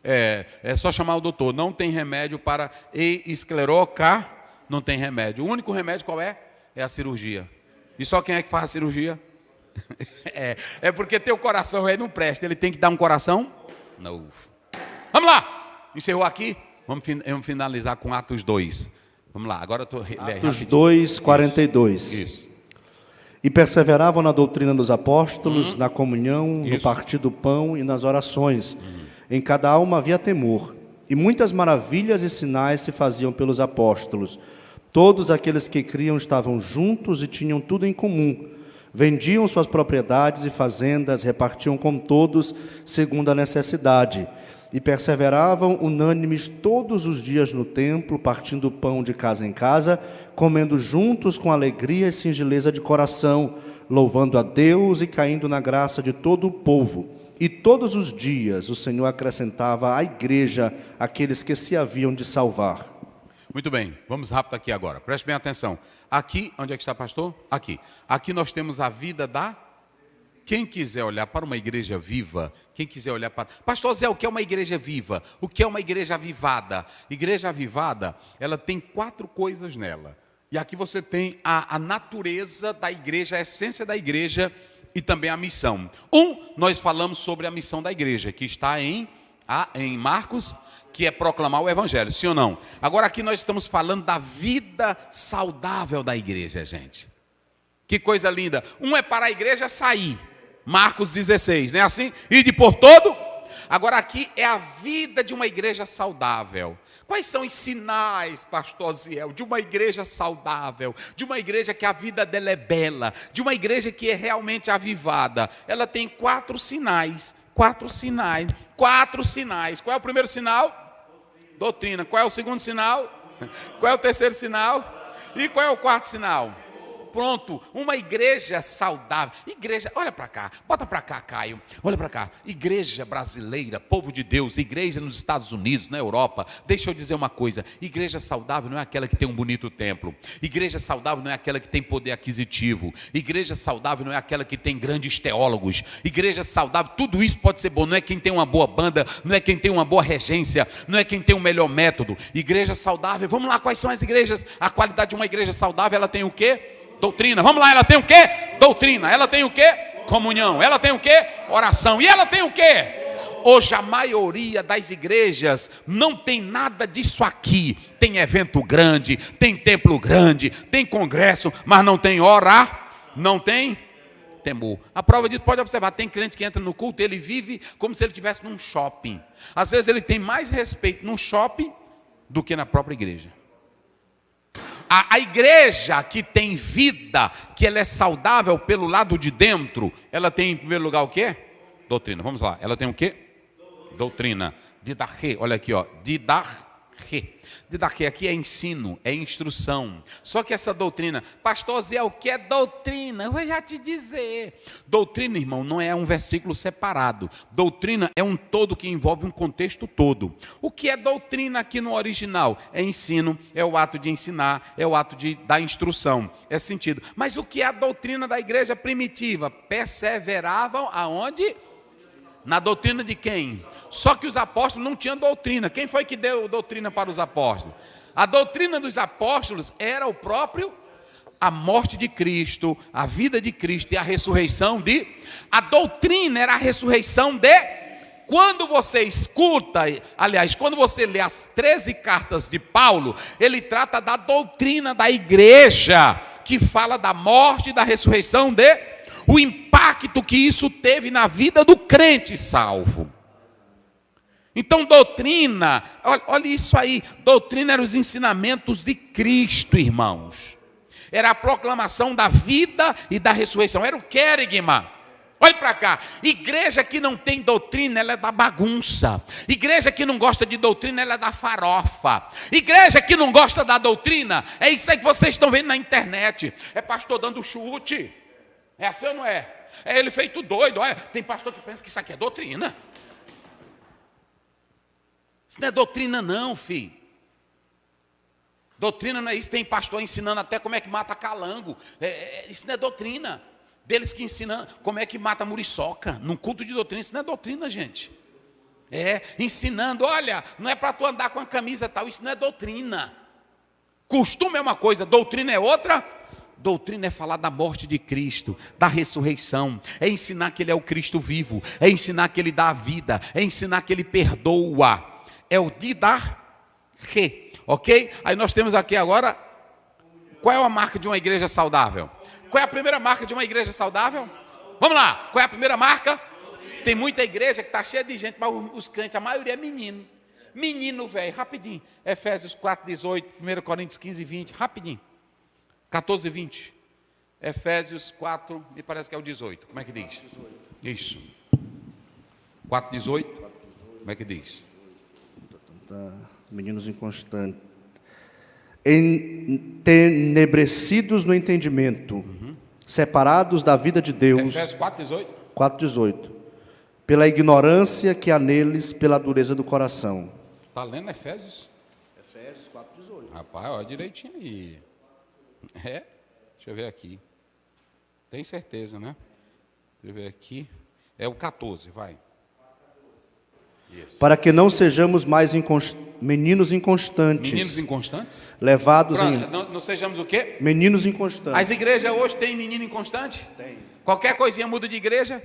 É só chamar o doutor. Não tem remédio para esclerocar. Não tem remédio. O único remédio qual é? É a cirurgia. E só quem é que faz a cirurgia? É porque teu coração não presta. Ele tem que dar um coração novo. Vamos lá. Encerrou aqui. Vamos finalizar com Atos 2. Vamos lá. Agora eu estou. Atos 2, 42. Isso. E perseveravam na doutrina dos apóstolos, na comunhão, no partir do pão e nas orações. Em cada alma havia temor. E muitas maravilhas e sinais se faziam pelos apóstolos. Todos aqueles que criam estavam juntos e tinham tudo em comum. Vendiam suas propriedades e fazendas, repartiam com todos, segundo a necessidade. E perseveravam unânimes todos os dias no templo, partindo o pão de casa em casa, comendo juntos com alegria e singeleza de coração, louvando a Deus e caindo na graça de todo o povo. E todos os dias o Senhor acrescentava à igreja aqueles que se haviam de salvar. Muito bem, vamos rápido aqui agora. Preste bem atenção. Aqui, onde é que está, pastor? Aqui. Aqui nós temos a vida da... Quem quiser olhar para uma igreja viva, quem quiser olhar para... Pastor Zé, o que é uma igreja viva? O que é uma igreja avivada? Igreja avivada, ela tem 4 coisas nela. E aqui você tem a natureza da igreja, a essência da igreja e também a missão. Nós falamos sobre a missão da igreja, que está em Marcos, que é proclamar o evangelho, sim ou não? Agora aqui nós estamos falando da vida saudável da igreja, gente. Que coisa linda. É para a igreja sair. Marcos 16, não é assim? Ide por todo. Agora aqui é a vida de uma igreja saudável. Quais são os sinais, pastor Ziel, de uma igreja saudável, de uma igreja que a vida dela é bela, de uma igreja que é realmente avivada? Ela tem 4 sinais 4 sinais. 4 sinais. Qual é o primeiro sinal? Doutrina. Qual é o segundo sinal? Qual é o terceiro sinal? E qual é o quarto sinal? Pronto, uma igreja saudável. Igreja, olha para cá, bota para cá, Caio. Olha para cá. Igreja brasileira, povo de Deus, igreja nos Estados Unidos, na Europa. Deixa eu dizer uma coisa: igreja saudável não é aquela que tem um bonito templo. Igreja saudável não é aquela que tem poder aquisitivo. Igreja saudável não é aquela que tem grandes teólogos. Igreja saudável, tudo isso pode ser bom. Não é quem tem uma boa banda, não é quem tem uma boa regência, não é quem tem um melhor método. Igreja saudável, vamos lá, quais são as igrejas? A qualidade de uma igreja saudável, ela tem o quê? Doutrina. Vamos lá, ela tem o quê? Doutrina. Ela tem o quê? Comunhão. Ela tem o quê? Oração. E ela tem o quê? Hoje a maioria das igrejas não tem nada disso aqui. Tem evento grande, tem templo grande, tem congresso, mas não tem não tem temor. A prova disso, pode observar, tem crente que entra no culto, ele vive como se ele estivesse num shopping. Às vezes ele tem mais respeito num shopping do que na própria igreja. A igreja que tem vida, que ela é saudável pelo lado de dentro, ela tem em primeiro lugar o quê? Doutrina. Vamos lá. Ela tem o quê? Doutrina. Didache. Olha aqui, ó. Didache. Didache aqui é ensino, é instrução. Só que essa doutrina, pastor Zé, o que é doutrina? Eu vou já te dizer. Doutrina, irmão, não é um versículo separado. Doutrina é um todo que envolve um contexto todo. O que é doutrina aqui no original? É ensino, é o ato de ensinar, é o ato de dar instrução. É sentido. Mas o que é a doutrina da igreja primitiva? Perseveravam aonde? Na doutrina de quem? Só que os apóstolos não tinham doutrina. Quem foi que deu doutrina para os apóstolos? A doutrina dos apóstolos era o próprio, a morte de Cristo, a vida de Cristo e a ressurreição de... A doutrina era a ressurreição de... Quando você escuta, aliás, quando você lê as 13 cartas de Paulo, ele trata da doutrina da igreja, que fala da morte e da ressurreição de... O impacto que isso teve na vida do crente salvo. Então, doutrina, olha isso aí, doutrina eram os ensinamentos de Cristo, irmãos. Era a proclamação da vida e da ressurreição, era o querigma. Olha para cá, igreja que não tem doutrina, ela é da bagunça. Igreja que não gosta de doutrina, ela é da farofa. Igreja que não gosta da doutrina, é isso aí que vocês estão vendo na internet. É pastor dando chute. É assim ou não é? É ele feito doido. Olha, tem pastor que pensa que isso aqui é doutrina. Isso não é doutrina não, filho. Doutrina não é isso. Tem pastor ensinando até como é que mata calango. Isso não é doutrina. Deles que ensinam como é que mata muriçoca. Num culto de doutrina, isso não é doutrina, gente. Ensinando, olha, não é para tu andar com a camisa tal. Isso não é doutrina. Costume é uma coisa, doutrina é outra. Doutrina é falar da morte de Cristo, da ressurreição, é ensinar que Ele é o Cristo vivo, é ensinar que Ele dá a vida, é ensinar que Ele perdoa, é o didache, ok? Aí nós temos aqui agora, qual é a marca de uma igreja saudável? Qual é a primeira marca de uma igreja saudável? Vamos lá, qual é a primeira marca? Tem muita igreja que está cheia de gente, mas os crentes, a maioria é menino. Menino velho, rapidinho. Efésios 4, 18, 1 Coríntios 15, 20, rapidinho. 14 e 20. Efésios 4, me parece que é o 18. Como é que diz? 18. Isso. 4, 18. Como é que diz? Meninos inconstantes. Entenebrecidos no entendimento, separados da vida de Deus. Efésios 4, 18. 4, 18. Pela ignorância que há neles, pela dureza do coração. Está lendo Efésios? Efésios 4, 18. Rapaz, olha direitinho aí. Deixa eu ver aqui. Tem certeza, né? Deixa eu ver aqui. É o 14, vai. Isso. Para que não sejamos mais meninos inconstantes. Meninos inconstantes? Levados Não sejamos o quê? Meninos inconstantes. As igrejas hoje têm menino inconstante? Tem. Qualquer coisinha muda de igreja?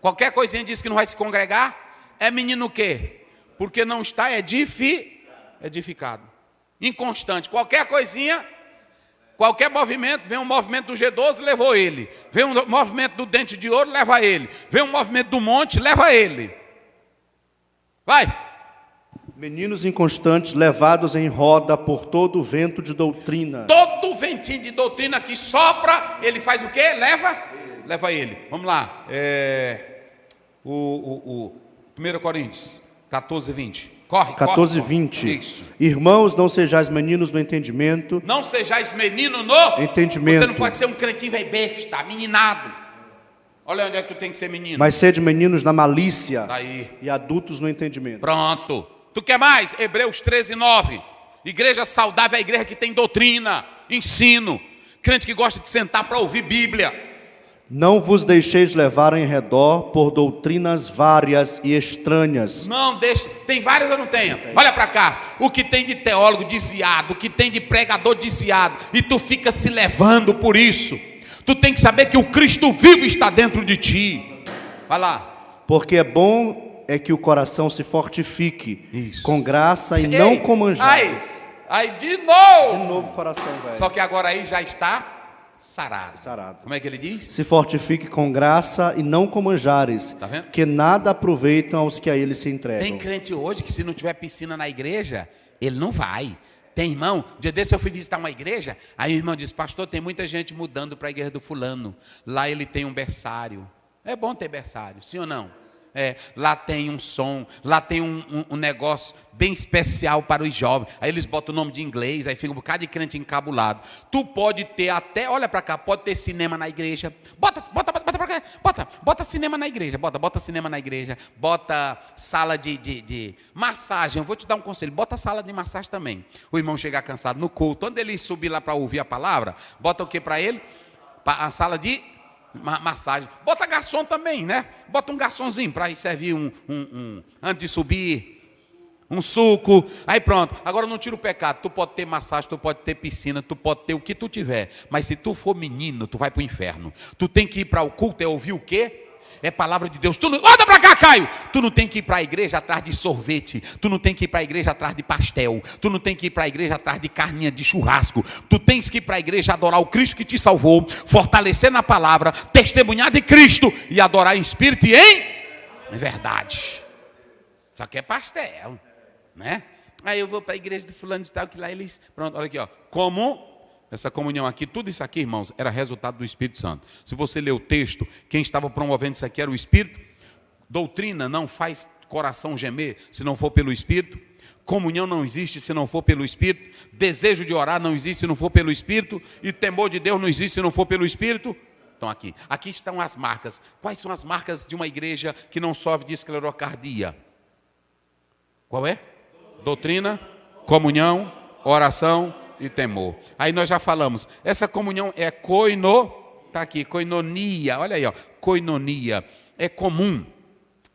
Qualquer coisinha diz que não vai se congregar? É menino o quê? Porque não está edificado. Inconstante. Qualquer coisinha... Qualquer movimento, vem um movimento do G12, levou ele. Vem um movimento do dente de ouro, leva ele. Vem um movimento do monte, leva ele. Vai. Meninos inconstantes, levados em roda por todo o vento de doutrina. Todo ventinho de doutrina que sopra, ele faz o quê? Leva ele. Vamos lá. o 1 Coríntios 14, 20. Corre, 14, corre. 20. Isso. Irmãos, não sejais meninos no entendimento. Não sejais menino no Entendimento. Você não pode ser um crentinho velho besta, meninado. Olha onde é que tu tem que ser menino. Mas sede meninos na malícia. Daí. E adultos no entendimento. Pronto. Tu quer mais? Hebreus 13, 9. Igreja saudável é a igreja que tem doutrina, ensino. Crente que gosta de sentar para ouvir Bíblia. Não vos deixeis levar em redor por doutrinas várias e estranhas. Não deixa. Tem várias ou não tem? Olha para cá. O que tem de teólogo desviado, o que tem de pregador desviado, e tu fica se levando por isso. Tu tem que saber que o Cristo vivo está dentro de ti. Vai lá. Porque é bom é que o coração se fortifique. Isso. Com graça e não com manjares. Aí de novo. De novo coração, velho. Só que agora aí já está sarado. Sarado. Como é que ele diz? Se fortifique com graça e não com manjares, Tá vendo? que nada aproveitam aos que a ele se entregam. Tem crente hoje que se não tiver piscina na igreja, ele não vai. Tem irmão, dia desse eu fui visitar uma igreja, aí o irmão disse, pastor, tem muita gente mudando para a igreja do fulano. Lá ele tem um berçário. É bom ter berçário, sim ou não? Lá tem um som, lá tem um negócio bem especial para os jovens. Aí eles botam o nome de inglês, aí fica um bocado de crente encabulado. Tu pode ter até, olha para cá, pode ter cinema na igreja. Bota para cá, bota cinema na igreja, bota cinema na igreja. Bota sala de massagem, eu vou te dar um conselho, bota sala de massagem também. O irmão chegar cansado no culto, quando ele subir lá para ouvir a palavra, bota o que para ele? A sala de massagem. Bota garçom também, né? Bota um garçomzinho para ir servir antes de subir, um suco. Aí pronto. Agora não tira o pecado. Tu pode ter massagem, tu pode ter piscina, tu pode ter o que tu tiver. Mas se tu for menino, tu vai para o inferno. Tu tem que ir para o culto, ouvir o quê? É palavra de Deus. Olha para cá, Caio. Tu não tem que ir para a igreja atrás de sorvete. Tu não tem que ir para a igreja atrás de pastel. Tu não tem que ir para a igreja atrás de carninha de churrasco. Tu tens que ir para a igreja adorar o Cristo que te salvou, fortalecer na palavra, testemunhar de Cristo e adorar em espírito e em verdade. Só que é pastel, né? Aí eu vou para a igreja de fulano de tal, que lá eles... Pronto, olha aqui, ó. Como... Essa comunhão aqui, tudo isso aqui, irmãos, era resultado do Espírito Santo. Se você ler o texto, quem estava promovendo isso aqui era o Espírito. Doutrina não faz coração gemer se não for pelo Espírito. Comunhão não existe se não for pelo Espírito. Desejo de orar não existe se não for pelo Espírito. E temor de Deus não existe se não for pelo Espírito. Então aqui estão as marcas. Quais são as marcas de uma igreja que não sofre de esclerocardia? Qual é? Doutrina, comunhão, oração e temor. Aí nós já falamos, essa comunhão é tá aqui, koinonia, olha aí, ó, koinonia, é comum.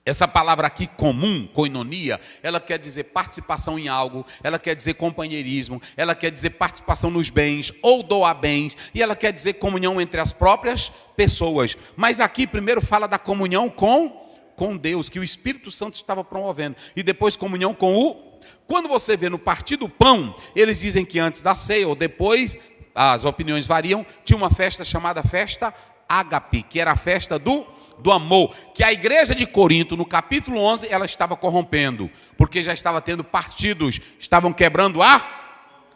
Essa palavra aqui, comum, koinonia, ela quer dizer participação em algo, ela quer dizer companheirismo, ela quer dizer participação nos bens, ou doar bens, e ela quer dizer comunhão entre as próprias pessoas. Mas aqui primeiro fala da comunhão com Deus, que o Espírito Santo estava promovendo, e depois comunhão com o... Quando você vê no partir do pão, eles dizem que antes da ceia ou depois, as opiniões variam, tinha uma festa chamada festa ágape, que era a festa do amor, que a igreja de Corinto, no capítulo 11, ela estava corrompendo, porque já estava tendo partidos, estavam quebrando a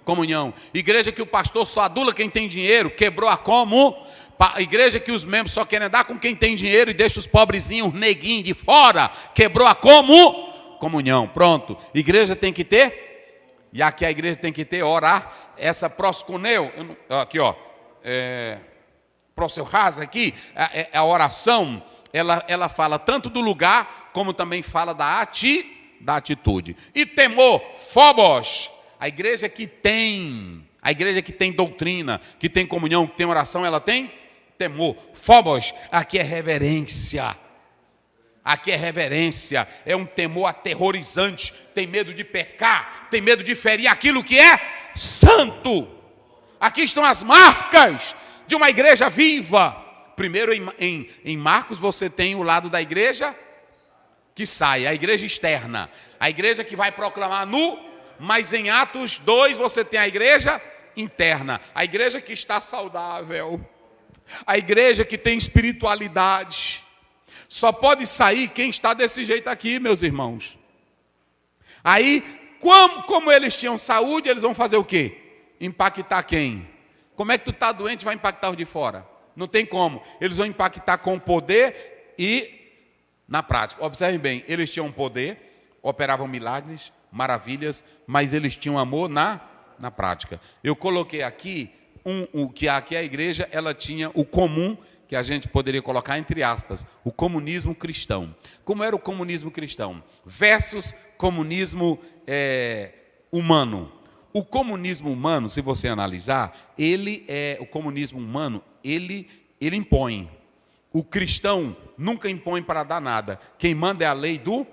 comunhão. Igreja que o pastor só adula quem tem dinheiro, quebrou a igreja que os membros só querem andar com quem tem dinheiro e deixa os pobrezinhos, neguinhos de fora, quebrou a comunhão. Pronto, igreja tem que ter, e aqui a igreja tem que ter, orar, essa proskuneu, aqui ó, proselhasa aqui, a oração, ela fala tanto do lugar, como também fala da atitude. E temor, phobos, a igreja que tem doutrina, que tem comunhão, que tem oração, ela tem temor. Phobos, aqui é reverência. Aqui é reverência, é um temor aterrorizante, tem medo de pecar, tem medo de ferir aquilo que é santo. Aqui estão as marcas de uma igreja viva. Primeiro em Marcos você tem o lado da igreja que sai, a igreja externa, a igreja que vai proclamar mas em Atos 2 você tem a igreja interna, a igreja que está saudável, a igreja que tem espiritualidade. Só pode sair quem está desse jeito aqui, meus irmãos. Aí, como eles tinham saúde, eles vão fazer o quê? Impactar quem? Como é que tu está doente e vai impactar os de fora? Não tem como. Eles vão impactar com poder e na prática. Observem bem, eles tinham poder, operavam milagres, maravilhas, mas eles tinham amor na prática. Eu coloquei aqui o que aqui a igreja ela tinha o comum, que a gente poderia colocar entre aspas, o comunismo cristão. Como era o comunismo cristão? Versus comunismo humano. O comunismo humano, se você analisar, o comunismo humano, ele impõe. O cristão nunca impõe para dar nada. Quem manda é a lei do...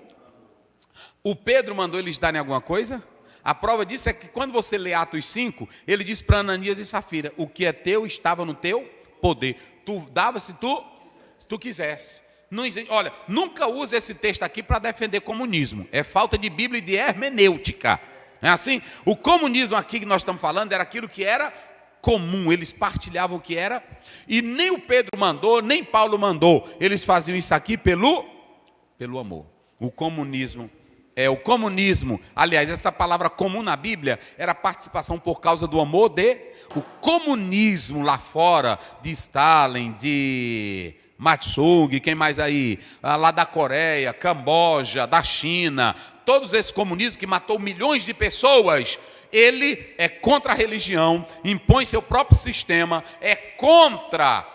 O Pedro mandou eles darem alguma coisa? A prova disso é que quando você lê Atos 5, ele diz para Ananias e Safira, o que é teu estava no teu poder. Tu dava se tu quisesse. Não, olha, nunca use esse texto aqui para defender comunismo. É falta de Bíblia e de hermenêutica. É assim? O comunismo aqui que nós estamos falando era aquilo que era comum, eles partilhavam o que era, e nem o Pedro mandou, nem Paulo mandou, eles faziam isso aqui pelo amor. O comunismo, aliás, essa palavra comum na Bíblia, era participação por causa do amor o comunismo lá fora, de Stalin, de Matsung, quem mais aí? Lá da Coreia, Camboja, da China, todos esses comunismos que matou milhões de pessoas, ele é contra a religião, impõe seu próprio sistema, é contra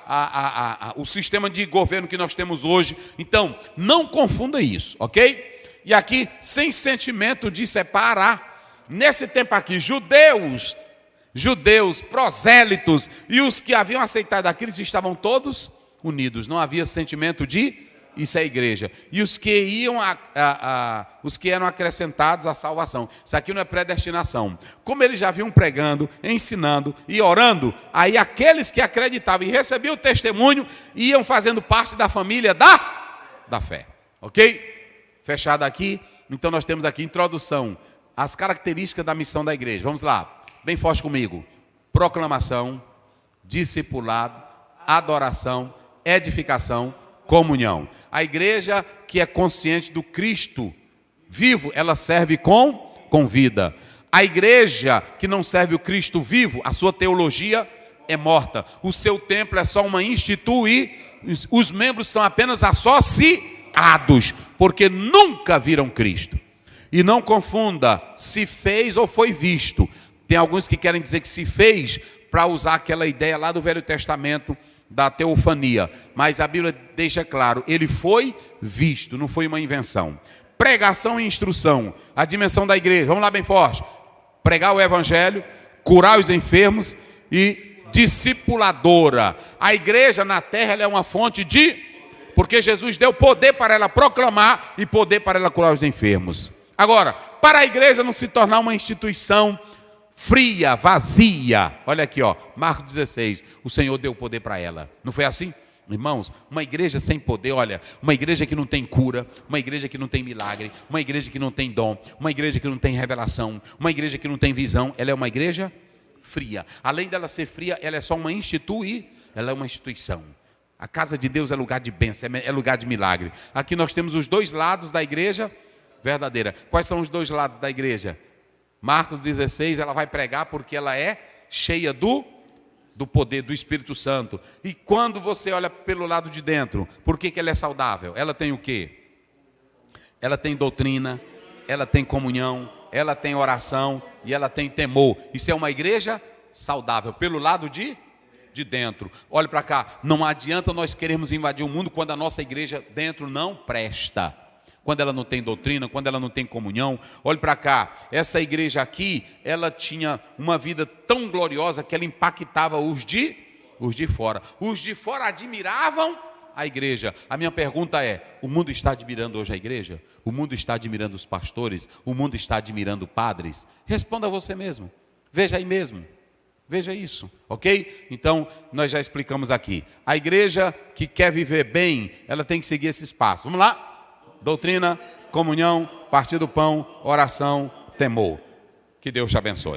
o sistema de governo que nós temos hoje. Então, não confunda isso, ok? E aqui, sem sentimento de separar, nesse tempo aqui, judeus, prosélitos e os que haviam aceitado a Cristo estavam todos unidos, não havia sentimento de... Isso é a igreja. E os que iam os que eram acrescentados à salvação. Isso aqui não é predestinação. Como eles já vinham pregando, ensinando e orando, aí aqueles que acreditavam e recebiam o testemunho iam fazendo parte da família da fé. Ok? Fechado aqui. Então nós temos aqui introdução. As características da missão da igreja. Vamos lá. Bem forte comigo. Proclamação, discipulado, adoração, edificação, comunhão. A igreja que é consciente do Cristo vivo, ela serve com vida. A igreja que não serve o Cristo vivo, a sua teologia é morta. O seu templo é só uma os membros são apenas associados, porque nunca viram Cristo. E não confunda se fez ou foi visto. Tem alguns que querem dizer que se fez para usar aquela ideia lá do Velho Testamento, da teofania, mas a Bíblia deixa claro, ele foi visto, não foi uma invenção. Pregação e instrução, a dimensão da igreja, vamos lá bem forte, pregar o evangelho, curar os enfermos e discipuladora. A igreja na terra ela é uma fonte porque Jesus deu poder para ela proclamar e poder para ela curar os enfermos. Agora, para a igreja não se tornar uma instituição fria, vazia. Olha aqui, ó, Marcos 16, o Senhor deu poder para ela. Não foi assim? Irmãos, uma igreja sem poder, olha, uma igreja que não tem cura, uma igreja que não tem milagre, uma igreja que não tem dom, uma igreja que não tem revelação, uma igreja que não tem visão, ela é uma igreja fria. Além dela ser fria, ela é só ela é uma instituição. A casa de Deus é lugar de bênção, é lugar de milagre. Aqui nós temos os dois lados da igreja verdadeira. Quais são os dois lados da igreja? Marcos 16, ela vai pregar porque ela é cheia do poder do Espírito Santo. E quando você olha pelo lado de dentro, por que ela é saudável? Ela tem o quê? Ela tem doutrina, ela tem comunhão, ela tem oração e ela tem temor. Isso é uma igreja saudável, pelo lado de dentro. Olha para cá, não adianta nós queremos invadir o mundo quando a nossa igreja dentro não presta. Quando ela não tem doutrina, quando ela não tem comunhão. Olhe para cá, essa igreja aqui, ela tinha uma vida tão gloriosa que ela impactava os de fora. Os de fora admiravam a igreja. A minha pergunta é, o mundo está admirando hoje a igreja? O mundo está admirando os pastores? O mundo está admirando padres? Responda você mesmo. Veja aí mesmo. Veja isso, ok? Então, nós já explicamos aqui. A igreja que quer viver bem, ela tem que seguir esses passos. Vamos lá? Doutrina, comunhão, partir do pão, oração, temor. Que Deus te abençoe.